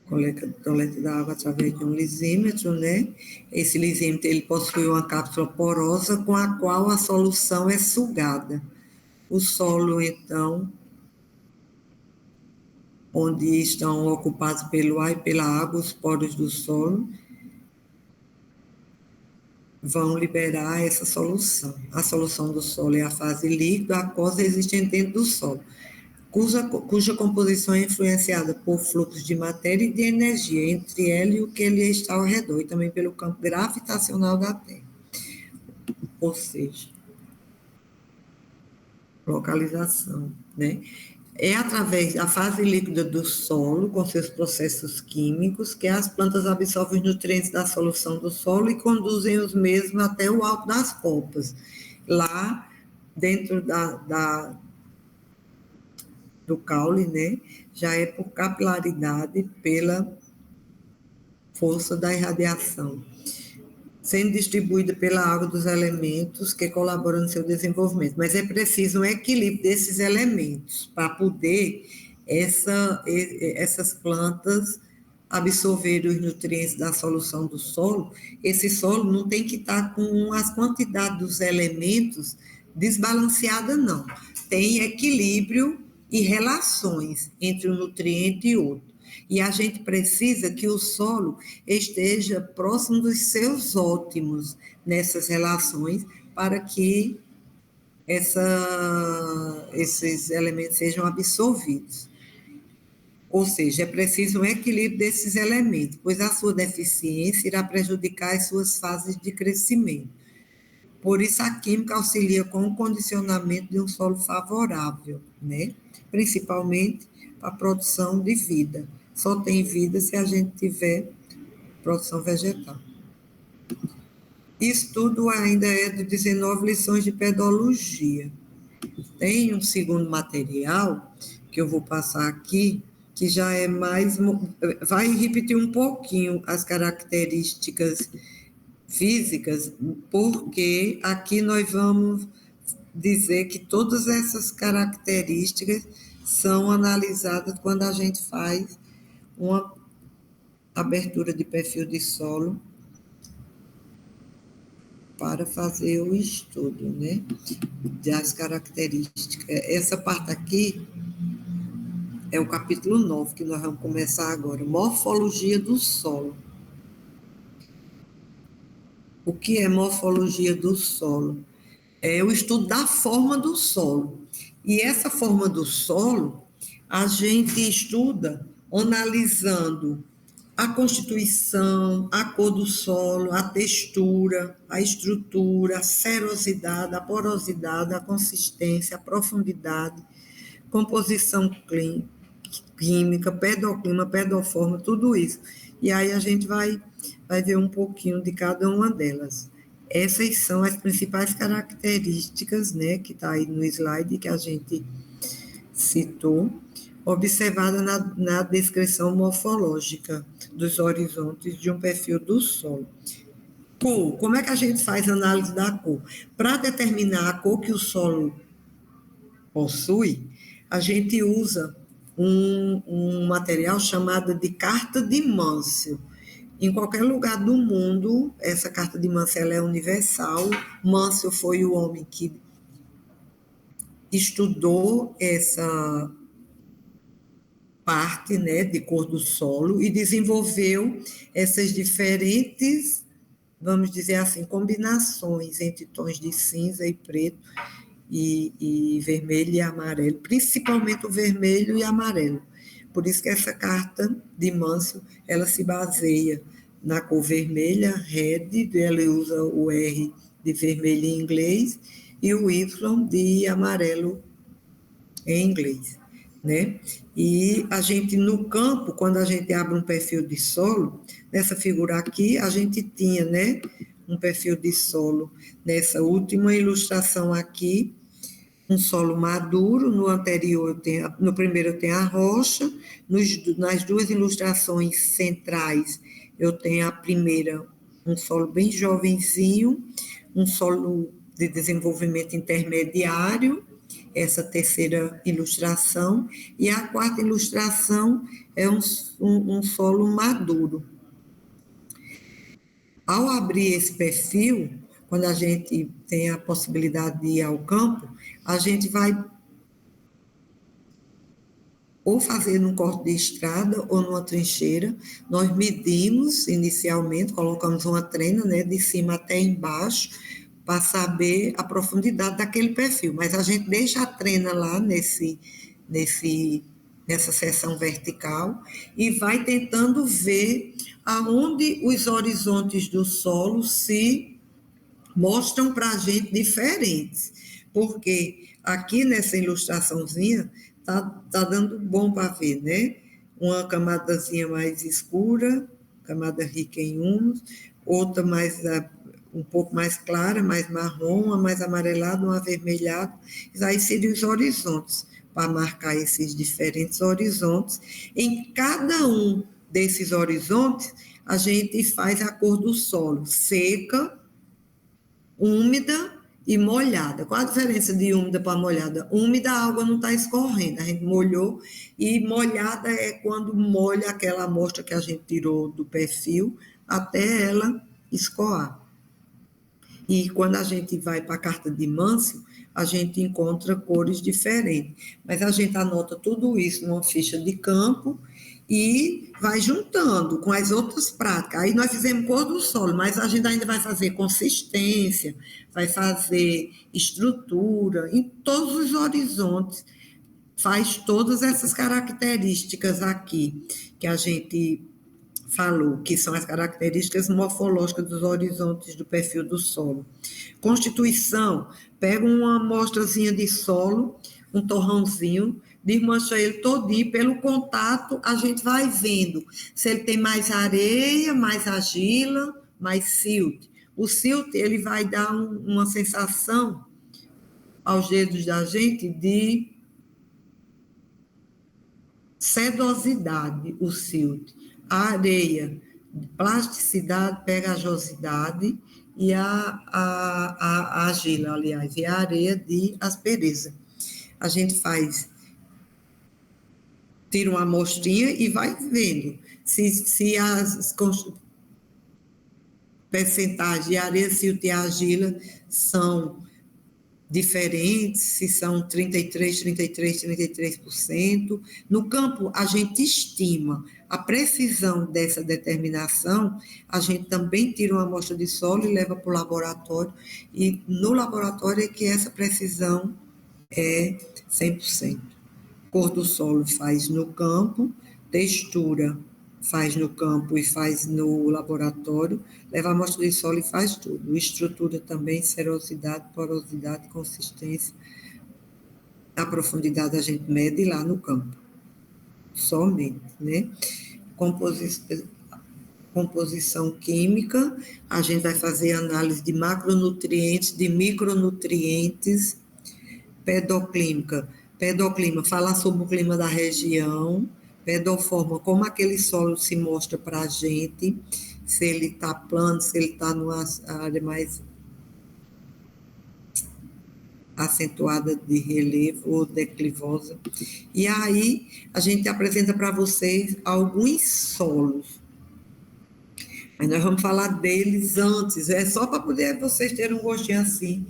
Coleta da água através de um lisímetro, né? Esse lisímetro, ele possui uma cápsula porosa com a qual a solução é sugada. O solo, então, onde estão ocupados pelo ar e pela água, os poros do solo, vão liberar essa solução. A solução do solo é a fase líquida, aquosa existente dentro do solo, cuja composição é influenciada por fluxos de matéria e de energia entre ela e o que ele está ao redor, e também pelo campo gravitacional da Terra. Ou seja, localização, né? É através da fase líquida do solo, com seus processos químicos, que as plantas absorvem os nutrientes da solução do solo e conduzem os mesmos até o alto das copas. Lá, dentro do caule, né, já é por capilaridade, pela força da irradiação, sendo distribuída pela água dos elementos que colaboram no seu desenvolvimento. Mas é preciso um equilíbrio desses elementos para poder essas plantas absorverem os nutrientes da solução do solo. Esse solo não tem que estar com as quantidades dos elementos desbalanceada, não. Tem equilíbrio e relações entre um nutriente e outro. E a gente precisa que o solo esteja próximo dos seus ótimos nessas relações para que esses elementos sejam absorvidos. Ou seja, é preciso um equilíbrio desses elementos, pois a sua deficiência irá prejudicar as suas fases de crescimento. Por isso, a química auxilia com o condicionamento de um solo favorável, né? Principalmente para a produção de vida. Só tem vida se a gente tiver produção vegetal. Isso tudo ainda é de 19 lições de pedologia. Tem um segundo material que eu vou passar aqui, que já é mais... vai repetir um pouquinho as características físicas, porque aqui nós vamos dizer que todas essas características são analisadas quando a gente faz uma abertura de perfil de solo para fazer o estudo, né, das características. Essa parte aqui é o capítulo 9, que nós vamos começar agora, morfologia do solo. O que é morfologia do solo? É o estudo da forma do solo. E essa forma do solo, a gente estuda analisando a constituição, a cor do solo, a textura, a estrutura, a serosidade, a porosidade, a consistência, a profundidade, composição química, pedoclima, pedoforma, tudo isso. E aí a gente vai ver um pouquinho de cada uma delas. Essas são as principais características, né, que está aí no slide que a gente citou, observada na descrição morfológica dos horizontes de um perfil do solo. Cor, como é que a gente faz análise da cor? Para determinar a cor que o solo possui, a gente usa um material chamado de carta de Mansell. Em qualquer lugar do mundo, essa carta de Mansell ela é universal. Mansell foi o homem que estudou essa parte, né, de cor do solo e desenvolveu essas diferentes, vamos dizer assim, combinações entre tons de cinza e preto e vermelho e amarelo, principalmente o vermelho e amarelo. Por isso que essa carta de Mansell, ela se baseia na cor vermelha, red, ela usa o R de vermelho em inglês e o Y de amarelo em inglês, né? E a gente, no campo, quando a gente abre um perfil de solo, nessa figura aqui, a gente tinha, né, um perfil de solo, nessa última ilustração aqui, um solo maduro, no anterior, no primeiro eu tenho a rocha, nas duas ilustrações centrais, eu tenho a primeira, um solo bem jovenzinho, um solo de desenvolvimento intermediário, essa terceira ilustração, e a quarta ilustração é um solo maduro. Ao abrir esse perfil, quando a gente tem a possibilidade de ir ao campo, a gente vai ou fazer num corte de estrada ou numa trincheira. Nós medimos inicialmente, colocamos uma trena, né, de cima até embaixo, para saber a profundidade daquele perfil, mas a gente deixa a trena lá nessa seção vertical e vai tentando ver aonde os horizontes do solo se mostram para a gente diferentes, porque aqui nessa ilustraçãozinha tá dando bom para ver, né? Uma camadazinha mais escura, camada rica em humus, outra mais um pouco mais clara, mais marrom, uma mais amarelada, uma avermelhada. Aí seriam os horizontes, para marcar esses diferentes horizontes. Em cada um desses horizontes, a gente faz a cor do solo, seca, úmida e molhada. Qual a diferença de úmida para molhada? Úmida, a água não está escorrendo, a gente molhou, e molhada é quando molha aquela amostra que a gente tirou do perfil até ela escoar. E quando a gente vai para a carta de Mâncio, a gente encontra cores diferentes. Mas a gente anota tudo isso numa ficha de campo e vai juntando com as outras práticas. Aí nós fizemos cor do solo, mas a gente ainda vai fazer consistência, vai fazer estrutura, em todos os horizontes, faz todas essas características aqui que a gente falou, que são as características morfológicas dos horizontes do perfil do solo. Constituição, pega uma amostrazinha de solo, um torrãozinho, desmancha ele todinho, pelo contato a gente vai vendo se ele tem mais areia, mais argila, mais silt. O silt, ele vai dar uma sensação aos dedos da gente de sedosidade, o silt. A areia, plasticidade, pegajosidade, e a argila, aliás, e a areia de aspereza. A gente tira uma amostrinha e vai vendo se as percentagens de areia, silt e argila são diferentes, se são 33%. No campo, a gente estima a precisão dessa determinação, a gente também tira uma amostra de solo e leva para o laboratório, e no laboratório é que essa precisão é 100%. Cor do solo faz no campo, textura faz no campo e faz no laboratório, leva a amostra de solo e faz tudo. Estrutura também, serosidade, porosidade, consistência. A profundidade a gente mede lá no campo, somente, né? Composição química, a gente vai fazer análise de macronutrientes, de micronutrientes. Pedoclímica, falar sobre o clima da região. Pedoforma, como aquele solo se mostra para a gente, se ele está plano, se ele está numa área mais acentuada de relevo ou declivosa. E aí, a gente apresenta para vocês alguns solos. Mas nós vamos falar deles antes, é só para poder vocês terem um gostinho assim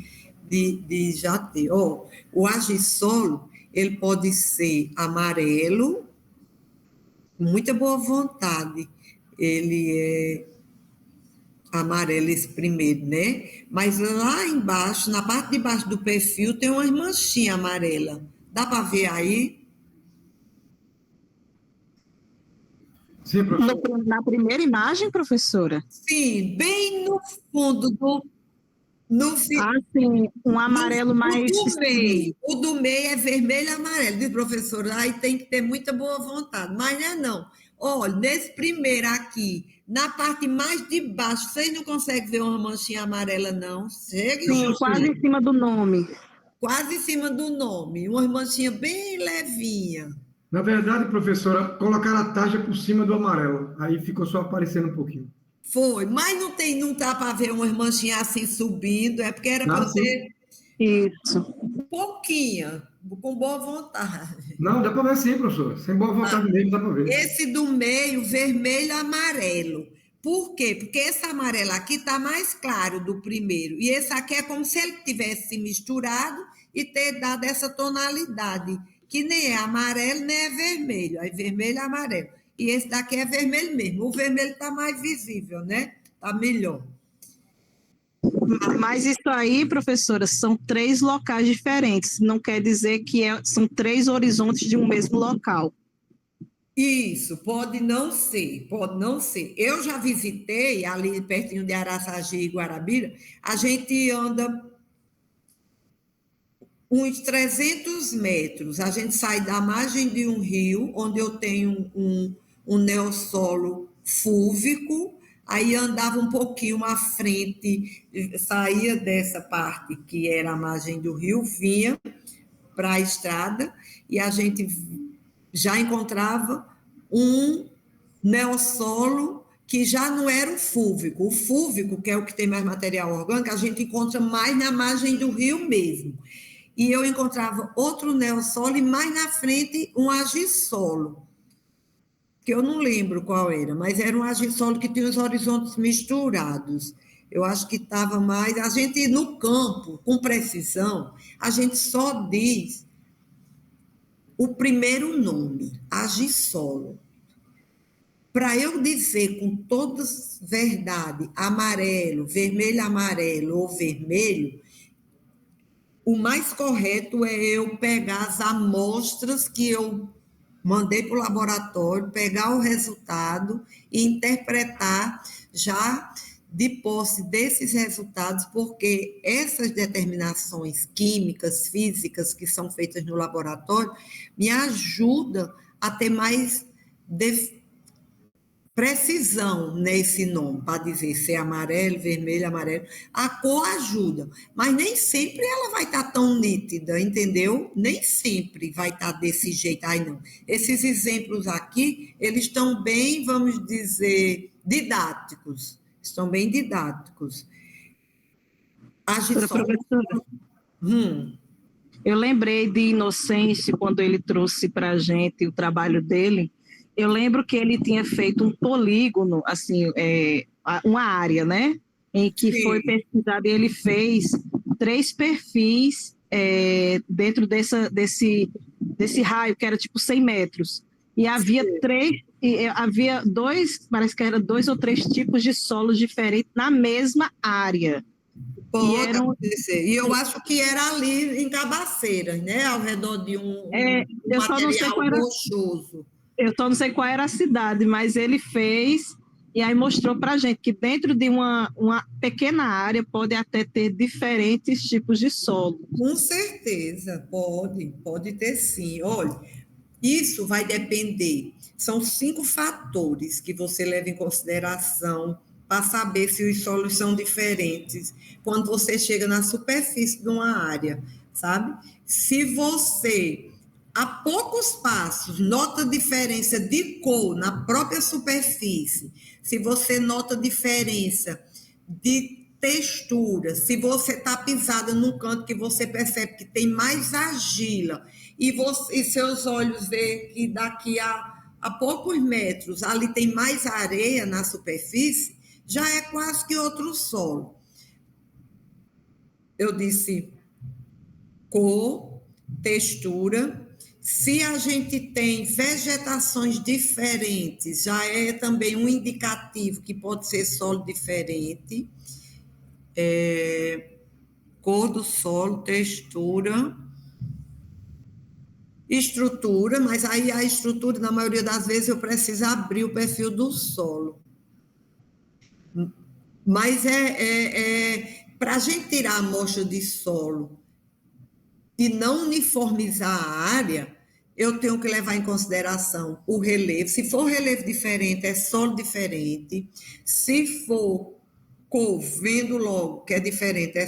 de já ter. O agissolo, ele pode ser amarelo, com muita boa vontade, ele é amarelo esse primeiro, né? Mas lá embaixo, na parte de baixo do perfil, tem umas manchinhas amarelas. Dá para ver aí? Sim, professor. Na primeira imagem, professora? Sim, bem no fundo do... sim, um amarelo mais... O do meio é vermelho e amarelo, viu, professora? Aí tem que ter muita boa vontade, mas não é não. Olha, nesse primeiro aqui, na parte mais de baixo, vocês não conseguem ver uma manchinha amarela, não? Sim, quase em cima do nome. Quase em cima do nome, uma manchinha bem levinha. Na verdade, professora, colocaram a tarja por cima do amarelo, aí ficou só aparecendo um pouquinho. Foi, mas não dá para ver umas manchinhas assim subindo, é porque era para ter isso. Pouquinha, com boa vontade. Não, dá para ver sim, professora. Sem boa vontade mesmo, dá para ver. Esse do meio, vermelho e amarelo. Por quê? Porque esse amarelo aqui está mais claro do primeiro. E esse aqui é como se ele tivesse se misturado e ter dado essa tonalidade que nem é amarelo, nem é vermelho. Aí vermelho e amarelo. E esse daqui é vermelho mesmo. O vermelho está mais visível, né? Está melhor. Mas isso aí, professora, são 3 locais diferentes. Não quer dizer que são 3 horizontes de um mesmo local. Isso, pode não ser, pode não ser. Eu já visitei ali pertinho de Araçagi e Guarabira, a gente anda uns 300 metros, a gente sai da margem de um rio, onde eu tenho um neossolo fúlvico, aí andava um pouquinho à frente, saía dessa parte que era a margem do rio, vinha para a estrada, e a gente já encontrava um neossolo que já não era o fúlvico. O fúlvico, que é o que tem mais material orgânico, a gente encontra mais na margem do rio mesmo. E eu encontrava outro neossolo e mais na frente um agissolo, que eu não lembro qual era, mas era um agissolo que tinha os horizontes misturados. Eu acho que estava mais... A gente, no campo, com precisão, a gente só diz o primeiro nome, agissolo. Para eu dizer com toda verdade amarelo, vermelho-amarelo ou vermelho, o mais correto é eu pegar as amostras que eu mandei para o laboratório, pegar o resultado e interpretar já de posse desses resultados, porque essas determinações químicas, físicas que são feitas no laboratório me ajudam a ter mais precisão nesse nome, para dizer se é amarelo, vermelho, amarelo. A cor ajuda, mas nem sempre ela vai estar tão nítida, entendeu? Nem sempre vai estar desse jeito. Ai, não. Esses exemplos aqui, eles estão bem, vamos dizer, didáticos. Estão bem didáticos. Professora, eu lembrei de Inocêncio, quando ele trouxe para a gente o trabalho dele. Eu lembro que ele tinha feito um polígono, assim, uma área, né? Em que Sim. foi pesquisado, e ele fez 3 perfis dentro desse raio, que era tipo 100 metros. E havia havia 2, parece que era 2 ou 3 tipos de solos diferentes na mesma área. Pode acontecer. E eu acho que era ali em Cabaceiras, né? Ao redor de um eu só não sei material qual era, rochoso. eu só não sei qual era a cidade, mas ele fez e aí mostrou para a gente que dentro de uma pequena área pode até ter diferentes tipos de solo. Com certeza, pode ter sim. Olha, isso vai depender. São 5 fatores que você leva em consideração para saber se os solos são diferentes quando você chega na superfície de uma área, sabe? Se você, a poucos passos, nota diferença de cor na própria superfície, se você nota diferença de textura, se você está pisada num canto que você percebe que tem mais argila e seus olhos veem que daqui a poucos metros ali tem mais areia na superfície, já é quase que outro solo. Eu disse cor, textura. Se a gente tem vegetações diferentes, já é também um indicativo que pode ser solo diferente. Cor do solo, textura, estrutura, mas aí a estrutura, na maioria das vezes, eu preciso abrir o perfil do solo. Mas para a gente tirar a amostra de solo e não uniformizar a área, eu tenho que levar em consideração o relevo. Se for relevo diferente, é solo diferente. Se for cor, vendo logo que é diferente, é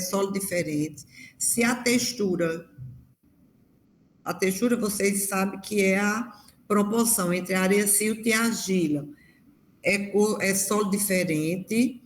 solo diferente. Se a textura vocês sabem que é a proporção entre areia silta e argila. É solo diferente.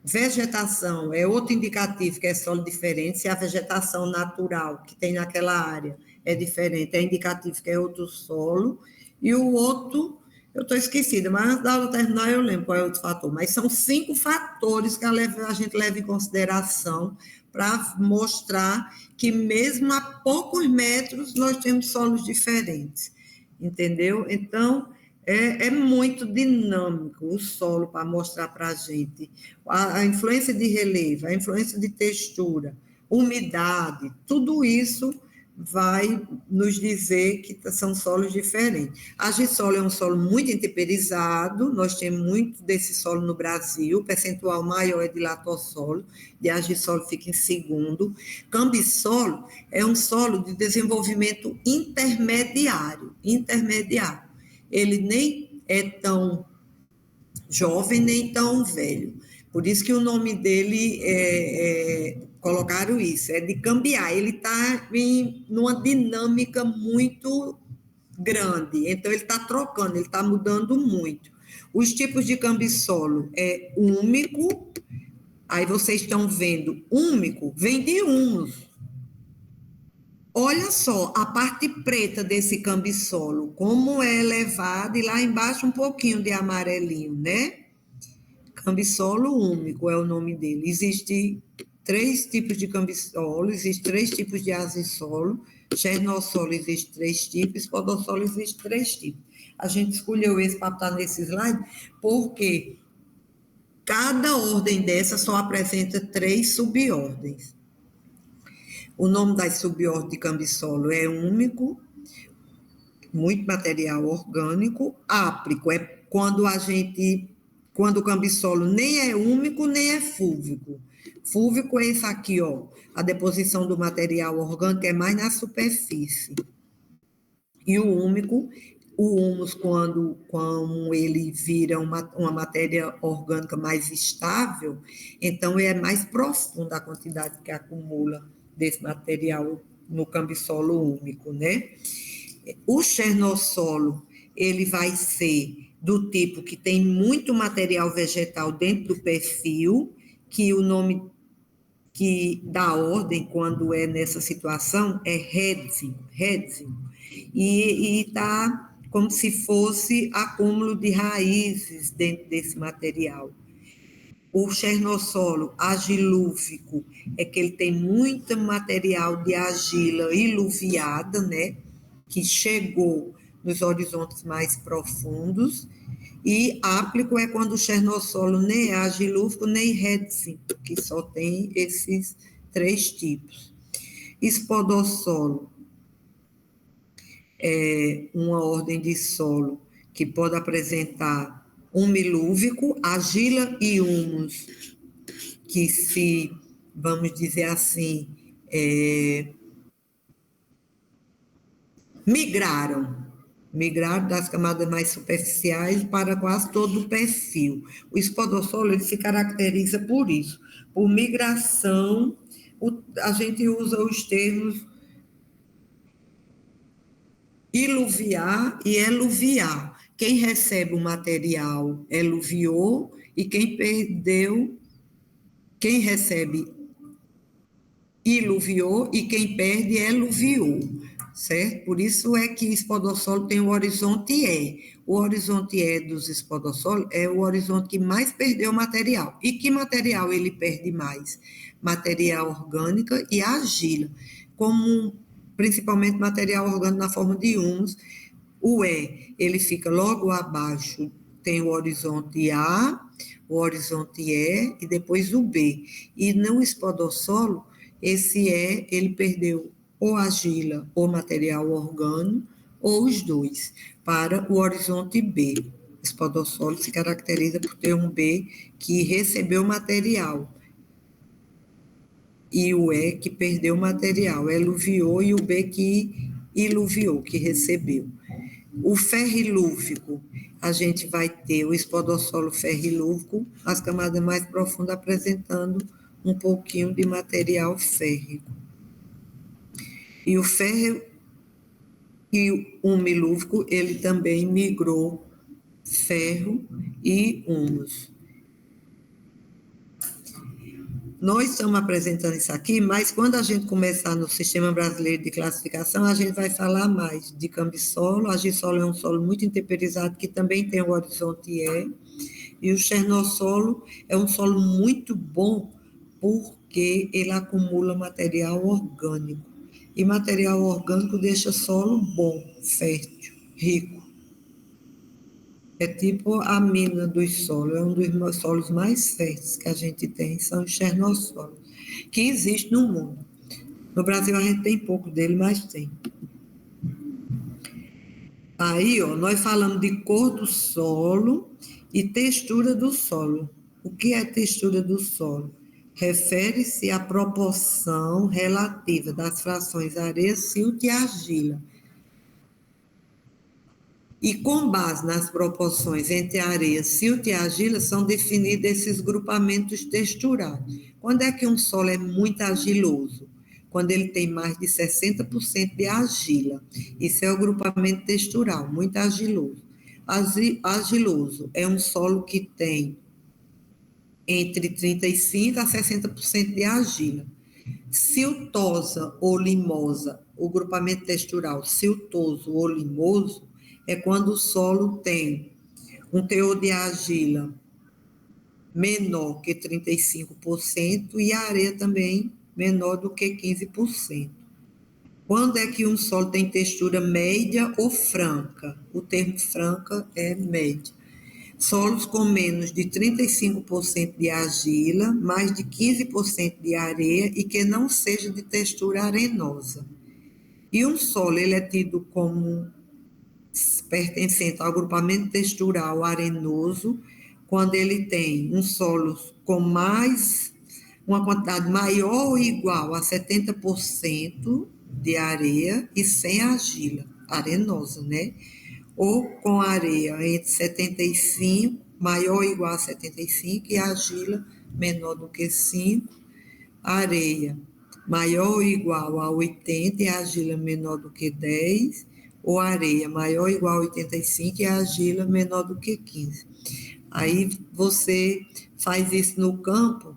Vegetação é outro indicativo que é solo diferente. Se a vegetação natural que tem naquela área é diferente, é indicativo que é outro solo. E o outro, eu estou esquecida, mas antes da aula terminar eu lembro qual é o outro fator. Mas são 5 fatores que a gente leva em consideração para mostrar que mesmo a poucos metros nós temos solos diferentes, entendeu? Então, é muito dinâmico o solo para mostrar para a gente a influência de relevo, a influência de textura, umidade, tudo isso vai nos dizer que são solos diferentes. A Gisolo é um solo muito intemperizado, nós temos muito desse solo no Brasil, o percentual maior é de latossolo, de Agisolo fica em segundo. Cambisolo é um solo de desenvolvimento intermediário. Ele nem é tão jovem, nem tão velho. Por isso que o nome dele colocaram isso, é de cambiar. Ele está numa dinâmica muito grande, então ele está trocando, ele está mudando muito. Os tipos de cambisolo é úmico, aí vocês estão vendo, úmico vem de humus. Olha só a parte preta desse cambisolo, como é elevada, e lá embaixo um pouquinho de amarelinho, né? Cambisolo úmico é o nome dele. Existem 3 tipos de cambisolo, existem 3 tipos de azissolo, chernossolo existe 3 tipos, podossolo existe 3 tipos. A gente escolheu esse para estar nesse slide, porque cada ordem dessa só apresenta 3 subordens. O nome das subordens de cambisolo é úmico, muito material orgânico, áprico, é quando o cambisolo nem é úmico, nem é fúlvico. Fúlvico é esse aqui, ó, a deposição do material orgânico é mais na superfície. E o úmico, o humus, quando ele vira uma matéria orgânica mais estável, então é mais profunda a quantidade que acumula desse material no cambisolo úmico, né? O chernossolo, ele vai ser do tipo que tem muito material vegetal dentro do perfil, que o nome que dá ordem quando é nessa situação é redzinho, e está como se fosse acúmulo de raízes dentro desse material. O chernossolo agilúvico é que ele tem muito material de argila iluviada, né, que chegou nos horizontes mais profundos, e áplico é quando o chernossolo nem é agilúvico, nem redzinho, que só tem esses 3 tipos. Espodossolo é uma ordem de solo que pode apresentar umilúvico, argila e humus, que se, vamos dizer assim, migraram das camadas mais superficiais para quase todo o perfil. O espodossolo, ele se caracteriza por isso, por migração. A gente usa os termos iluviar e eluviar. Quem recebe o material eluviou e quem recebe iluviou e quem perde eluviou, certo? Por isso é que espodossolo tem o horizonte E. O horizonte E dos espodossolos é o horizonte que mais perdeu material. E que material ele perde mais? Material orgânico e argila, como principalmente material orgânico na forma de humus. O E, ele fica logo abaixo, tem o horizonte A, o horizonte E e depois o B. E no espodossolo, esse E, ele perdeu ou argila ou material orgânico, ou os dois, para o horizonte B. O espodossolo se caracteriza por ter um B que recebeu material, e o E que perdeu material, eluviou, e o B que iluviou, que recebeu. O ferrilúvico, a gente vai ter o espodossolo ferrilúvico, as camadas mais profundas apresentando um pouquinho de material férrico. E o ferro e o umilúvico, ele também migrou ferro e humus. Nós estamos apresentando isso aqui, mas quando a gente começar no Sistema Brasileiro de Classificação, a gente vai falar mais de cambisolo. A gisolo é um solo muito intemperizado, que também tem o horizonte E, e o chernossolo é um solo muito bom, porque porque ele acumula material orgânico. E material orgânico deixa solo bom, fértil, rico. É tipo a mina dos solos, é um dos solos mais férteis que a gente tem, são os chernossolos, que existem no mundo. No Brasil a gente tem pouco dele, mas tem. Aí, ó, nós falamos de cor do solo e textura do solo. O que é textura do solo? Refere-se à proporção relativa das frações areia, silt e argila. E com base nas proporções entre areia, silt e argila, são definidos esses grupamentos texturais. Quando é que um solo é muito argiloso? Quando ele tem mais de 60% de argila. Isso é o grupamento textural, muito argiloso. Argiloso é um solo que tem entre 35% a 60% de argila. Siltosa ou limosa, o grupamento textural siltoso ou limoso, é quando o solo tem um teor de argila menor que 35% e a areia também menor do que 15%. Quando é que um solo tem textura média ou franca? O termo franca é média. Solos com menos de 35% de argila, mais de 15% de areia e que não seja de textura arenosa. E um solo, ele é tido como pertencente ao agrupamento textural arenoso, quando ele tem um solo com uma quantidade maior ou igual a 70% de areia e sem argila, arenosa, né? Ou com areia entre 75, maior ou igual a 75, e argila menor do que 5, areia maior ou igual a 80 e argila menor do que 10, ou areia maior ou igual a 85 e argila menor do que 15. Aí você faz isso no campo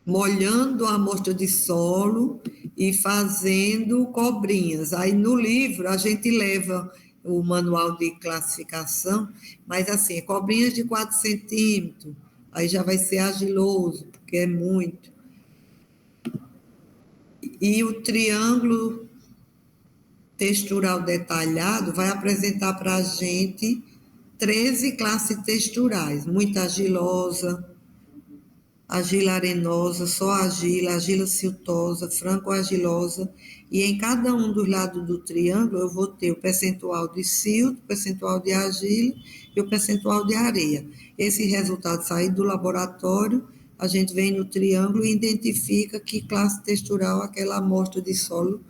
molhando a amostra de solo e fazendo cobrinhas. Aí no livro a gente leva o manual de classificação, mas assim, cobrinhas de 4 centímetros, aí já vai ser argiloso, porque é muito. E o triângulo textural detalhado vai apresentar para a gente 13 classes texturais, muito argilosa, argila arenosa, só argila, argila siltosa, franco-argilosa, e em cada um dos lados do triângulo eu vou ter o percentual de silt, o percentual de argila e o percentual de areia. Esse resultado saído do laboratório, a gente vem no triângulo e identifica que classe textural aquela amostra de solo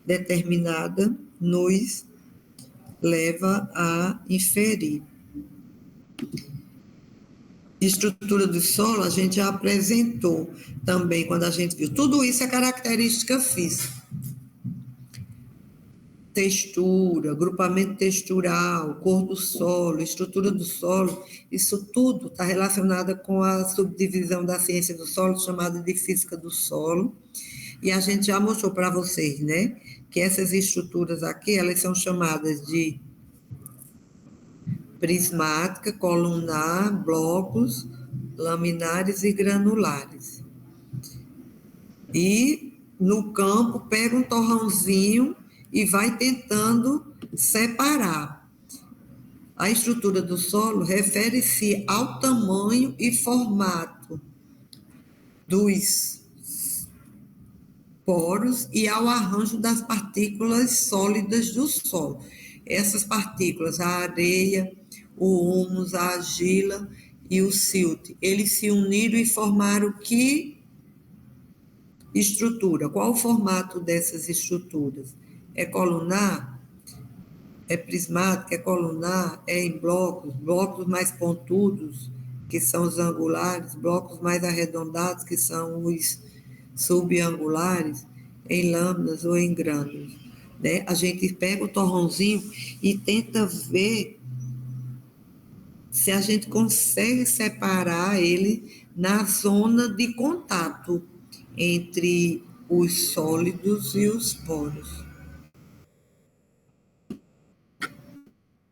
determinada nos leva a inferir. Estrutura do solo, a gente já apresentou também, quando a gente viu. Tudo isso é característica física. Textura, grupamento textural, cor do solo, estrutura do solo, isso tudo está relacionado com a subdivisão da ciência do solo, chamada de física do solo. E a gente já mostrou para vocês, né, que essas estruturas aqui, elas são chamadas de prismática, colunar, blocos, laminares e granulares. E no campo pega um torrãozinho e vai tentando separar. A estrutura do solo refere-se ao tamanho e formato dos poros e ao arranjo das partículas sólidas do solo. Essas partículas, a areia, o humus, a argila e o silt, eles se uniram e formaram que estrutura? Qual o formato dessas estruturas? É colunar? É prismática? É colunar? É em blocos? Blocos mais pontudos, que são os angulares, blocos mais arredondados, que são os subangulares, em lâminas ou em grânulos, né? A gente pega o torrãozinho e tenta ver se a gente consegue separar ele na zona de contato entre os sólidos e os poros.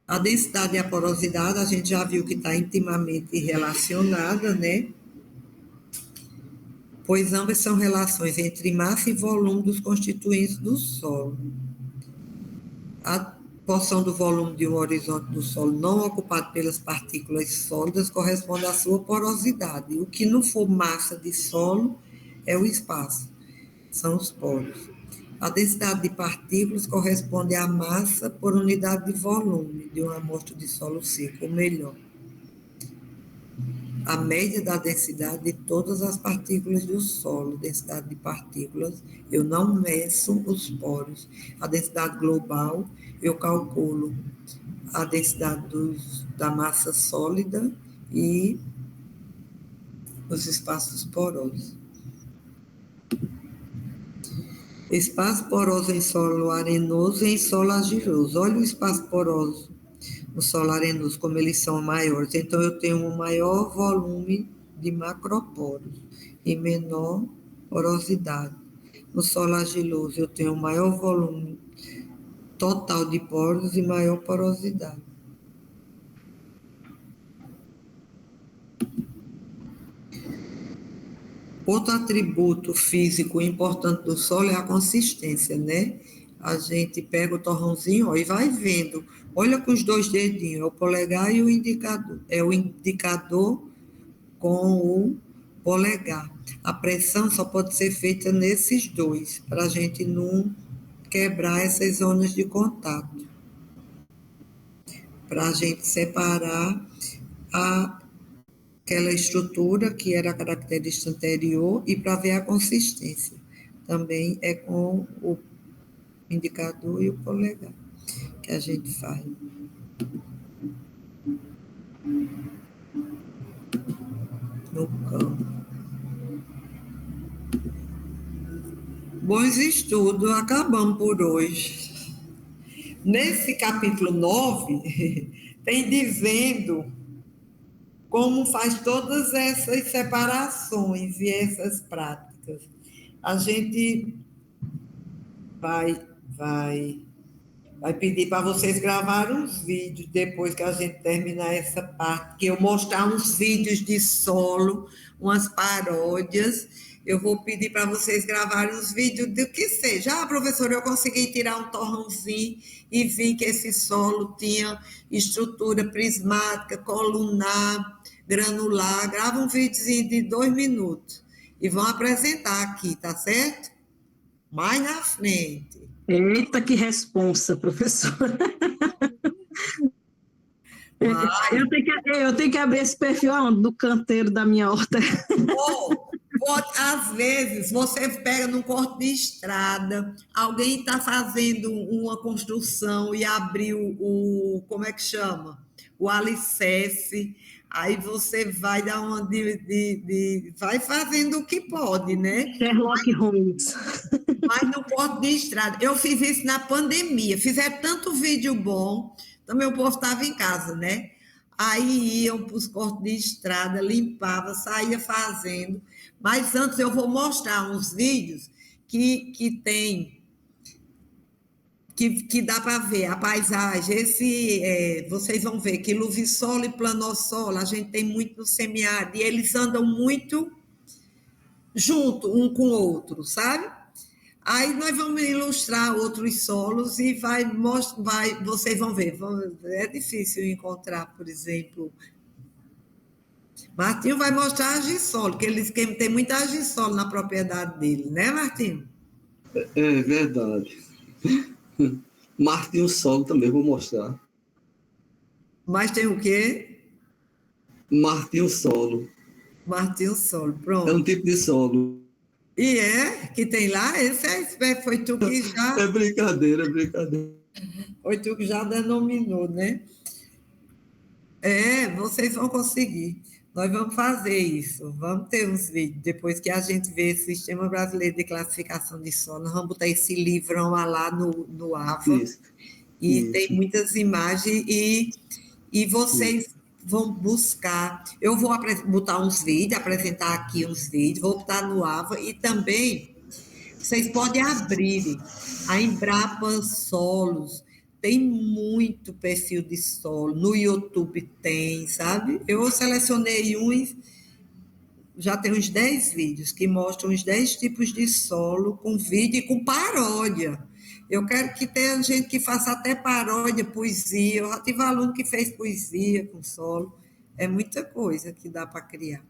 A densidade e a porosidade, a gente já viu que está intimamente relacionada, né? Pois ambas são relações entre massa e volume dos constituintes do solo. A porção do volume de um horizonte do solo não ocupado pelas partículas sólidas corresponde à sua porosidade. O que não for massa de solo é o espaço, são os poros. A densidade de partículas corresponde à massa por unidade de volume de uma amostra de solo seco, ou melhor, a média da densidade de todas as partículas do solo. Densidade de partículas, eu não meço os poros. A densidade global, eu calculo a densidade da massa sólida e os espaços porosos. Espaço poroso em solo arenoso e em solo argiloso. Olha o espaço poroso no solo arenoso, como eles são maiores. Então, eu tenho um maior volume de macroporos e menor porosidade. No solo argiloso, eu tenho um maior volume total de poros e maior porosidade. Outro atributo físico importante do solo é a consistência, né? A gente pega o torrãozinho, ó, e vai vendo. Olha com os dois dedinhos, é o polegar e o indicador. É o indicador com o polegar. A pressão só pode ser feita nesses dois, para a gente não quebrar essas zonas de contato. Para a gente separar aquela estrutura que era a característica anterior e para ver a consistência. Também é com o indicador e o polegar que a gente faz. No campo. Bons estudos, acabamos por hoje. Nesse capítulo 9, tem dizendo como faz todas essas separações e essas práticas. A gente vai pedir para vocês gravarem uns vídeos depois que a gente terminar essa parte, que eu mostrar uns vídeos de solo, umas paródias. Eu vou pedir para vocês gravarem uns vídeos do que seja. Ah, professora, eu consegui tirar um torrãozinho e vi que esse solo tinha estrutura prismática, colunar, granular. Grava um videozinho de 2 minutos e vão apresentar aqui, tá certo? Mais na frente. Eita, que responsa, professora. Eu tenho que abrir esse perfil aonde? Do canteiro da minha horta. Às vezes, você pega num corte de estrada, alguém está fazendo uma construção e abriu como é que chama? O alicerce, aí você vai dar uma vai fazendo o que pode, né? Sherlock Holmes. Mas no corte de estrada. Eu fiz isso na pandemia, fizeram tanto vídeo bom, também o povo estava em casa, né? Aí iam para os cortes de estrada, limpava, saía fazendo. Mas antes eu vou mostrar uns vídeos que tem, que dá para ver a paisagem. Vocês vão ver que luvissolo e planossolo a gente tem muito no semiárido, e eles andam muito junto um com o outro, sabe? Aí nós vamos ilustrar outros solos e vocês vão ver. É difícil encontrar, por exemplo. Martinho vai mostrar argissolo, que eles tem muita argissolo na propriedade dele, né, Martinho? É verdade. Martinho Solo também vou mostrar. Mas tem o quê? Martinho Solo. Martinho Solo, pronto. É um tipo de solo. E que tem lá? Esse foi tu que já... É brincadeira, é brincadeira. Foi tu que já denominou, né? Vocês vão conseguir. Nós vamos fazer isso. Vamos ter uns vídeos. Depois que a gente vê esse Sistema Brasileiro de Classificação de Solo, nós vamos botar esse livrão lá no AVA. Isso. E tem muitas imagens e vocês vão buscar. Eu vou botar uns vídeos, apresentar aqui uns vídeos, vou botar no AVA e também vocês podem abrir a Embrapa Solos. tem muito perfil de solo, no YouTube tem, sabe? Eu selecionei uns, já tem uns 10 vídeos que mostram os 10 tipos de solo, com vídeo e com paródia. Eu quero que tenha gente que faça até paródia, poesia. Eu já tive aluno que fez poesia com solo. É muita coisa que dá para criar.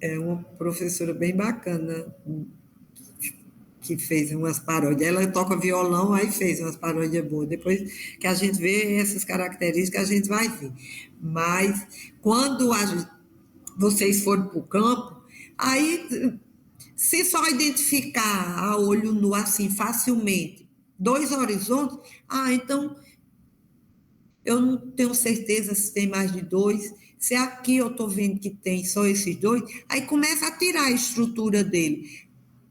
É uma professora bem bacana que fez umas paródias. Ela toca violão, aí fez umas paródias boas. Depois que a gente vê essas características, a gente vai ver. Mas quando vocês forem para o campo, aí, se só identificar a olho nu, assim, facilmente, 2 horizontes, então eu não tenho certeza se tem mais de 2. Se aqui eu estou vendo que tem só esses 2, aí começa a tirar a estrutura dele.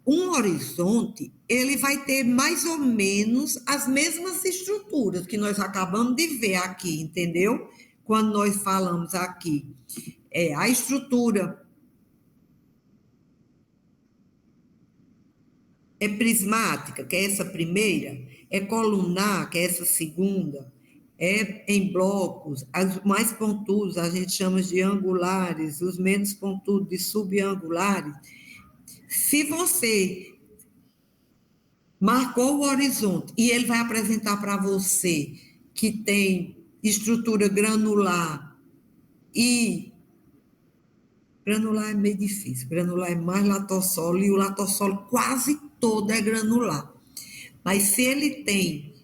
Um horizonte, ele vai ter mais ou menos as mesmas estruturas que nós acabamos de ver aqui, entendeu? Quando nós falamos aqui. A estrutura é prismática, que é essa primeira, é colunar, que é essa segunda, é em blocos, os mais pontudos a gente chama de angulares, os menos pontudos de subangulares. Se você marcou o horizonte e ele vai apresentar para você que tem estrutura granular e granular é meio difícil, granular é mais latossolo e o latossolo quase todo é granular. Mas se ele tem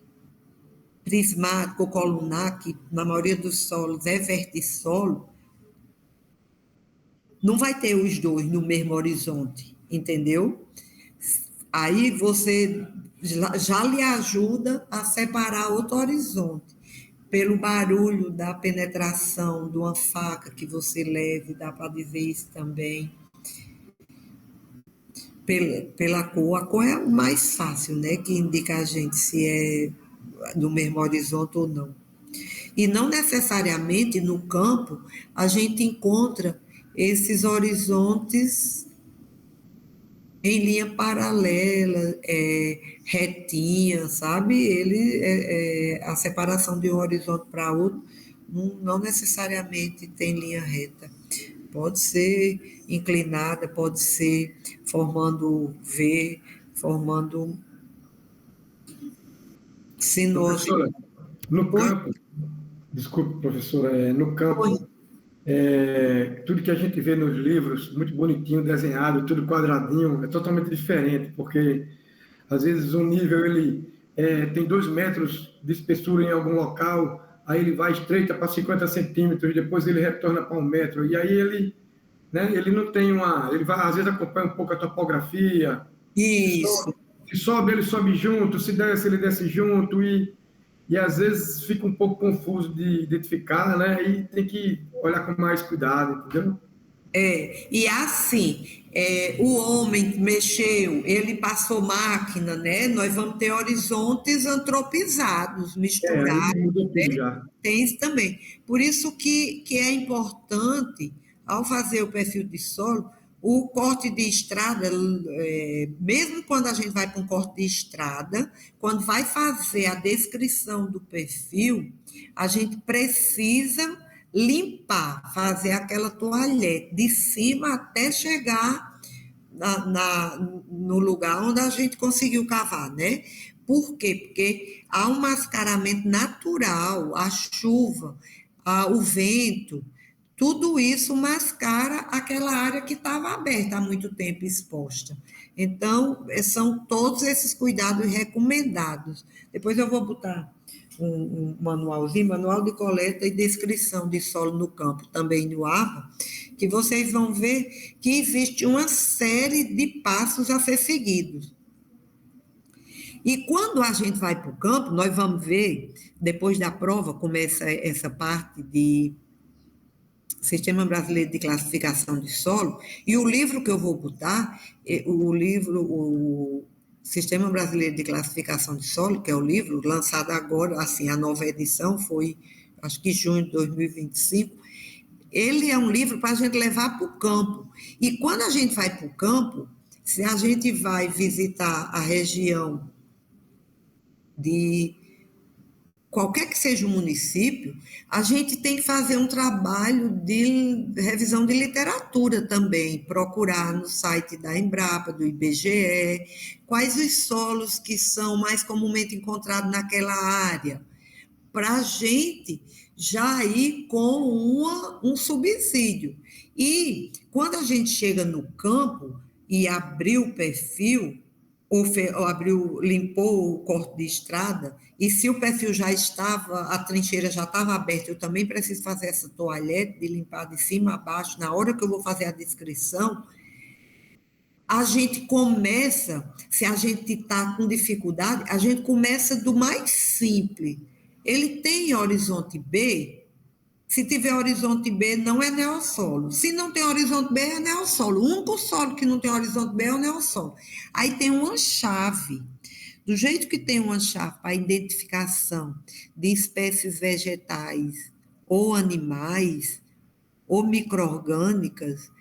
prismático ou colunar, que na maioria dos solos é vertissolo, não vai ter os 2 no mesmo horizonte, entendeu? Aí você já lhe ajuda a separar outro horizonte. Pelo barulho da penetração de uma faca que você leve, dá para dizer isso também. Pela cor, a cor é o mais fácil, né? Que indica a gente se é do mesmo horizonte ou não. E não necessariamente no campo a gente encontra esses horizontes em linha paralela, retinha, sabe? A separação de um horizonte para outro não necessariamente tem linha reta. Pode ser inclinada, pode ser formando V, formando sinuoso. Professora, no campo, desculpe, professora, no campo, tudo que a gente vê nos livros, muito bonitinho, desenhado, tudo quadradinho, é totalmente diferente, porque às vezes um nível ele tem 2 metros de espessura em algum local, aí ele vai estreita para 50 centímetros, depois ele retorna para 1 metro, e aí ele não tem ele vai, às vezes acompanha um pouco a topografia. Isso. Se sobe, ele sobe junto, se desce, ele desce junto, e às vezes fica um pouco confuso de identificar, né? E tem que olhar com mais cuidado, entendeu? E assim, o homem mexeu, ele passou máquina, né? Nós vamos ter horizontes antropizados, misturados, mudou tudo né? já. Tem isso também. Por isso que é importante, ao fazer o perfil de solo, o corte de estrada, mesmo quando a gente vai para um corte de estrada, quando vai fazer a descrição do perfil, a gente precisa limpar, fazer aquela toalhete de cima até chegar no lugar onde a gente conseguiu cavar, né? Por quê? Porque há um mascaramento natural, a chuva, o vento, tudo isso mascara aquela área que estava aberta há muito tempo exposta. Então, são todos esses cuidados recomendados. Depois eu vou botar um manualzinho, manual de coleta e descrição de solo no campo, também no APA, que vocês vão ver que existe uma série de passos a ser seguidos. E quando a gente vai para o campo, nós vamos ver, depois da prova, começa essa parte de Sistema Brasileiro de Classificação de Solo, e o livro que eu vou botar, o Sistema Brasileiro de Classificação de Solo, que é o livro lançado agora, assim, a nova edição foi, acho que junho de 2025, ele é um livro para a gente levar para o campo. E quando a gente vai para o campo, se a gente vai visitar a região de qualquer que seja o município, a gente tem que fazer um trabalho de revisão de literatura também, procurar no site da Embrapa, do IBGE, quais os solos que são mais comumente encontrados naquela área, para a gente já ir com um subsídio. E quando a gente chega no campo e abrir o perfil, ou limpou o corte de estrada, e se o perfil já estava, a trincheira já estava aberta, eu também preciso fazer essa toalhete de limpar de cima a baixo, na hora que eu vou fazer a descrição, a gente começa, se a gente está com dificuldade, a gente começa do mais simples. Ele tem horizonte B, se tiver horizonte B, não é neossolo. Se não tem horizonte B, é neossolo. O único solo que não tem horizonte B é o neossolo. Aí tem uma chave. Do jeito que tem uma chave para identificação de espécies vegetais ou animais ou micro-orgânicas,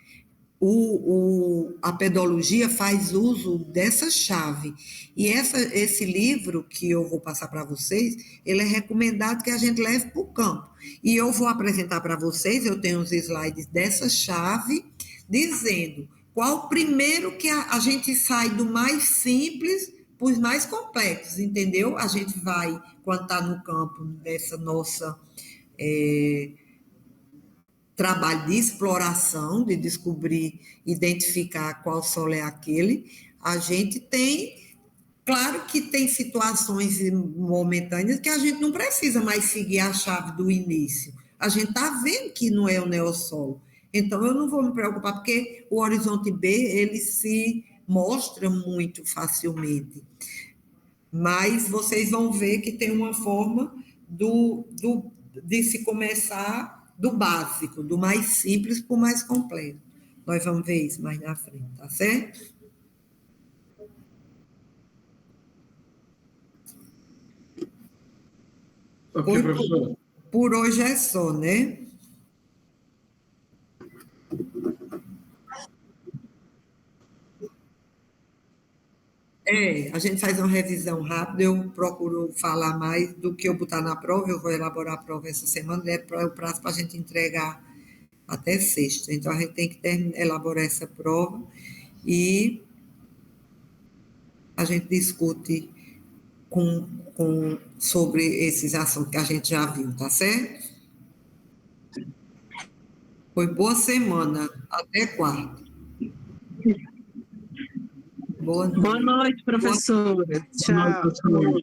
a pedologia faz uso dessa chave. E esse livro que eu vou passar para vocês, ele é recomendado que a gente leve para o campo. E eu vou apresentar para vocês, eu tenho os slides dessa chave, dizendo qual o primeiro que a gente sai do mais simples para os mais complexos, entendeu? A gente vai, quando está no campo, dessa nossa trabalho de exploração, de descobrir, identificar qual solo é aquele, a gente tem, claro que tem situações momentâneas que a gente não precisa mais seguir a chave do início, a gente está vendo que não é o neossolo, então eu não vou me preocupar, porque o horizonte B, ele se mostra muito facilmente, mas vocês vão ver que tem uma forma de se começar do básico, do mais simples para o mais completo. Nós vamos ver isso mais na frente, tá certo? Ok, professor. Por hoje é só, né? A gente faz uma revisão rápida, eu procuro falar mais do que eu botar na prova, eu vou elaborar a prova essa semana, é o prazo para a gente entregar até sexta. Então, a gente tem que elaborar essa prova e a gente discute sobre esses assuntos que a gente já viu, tá certo? Foi boa semana, até quarta. Boa noite, professora. Tchau. Boa noite, professor.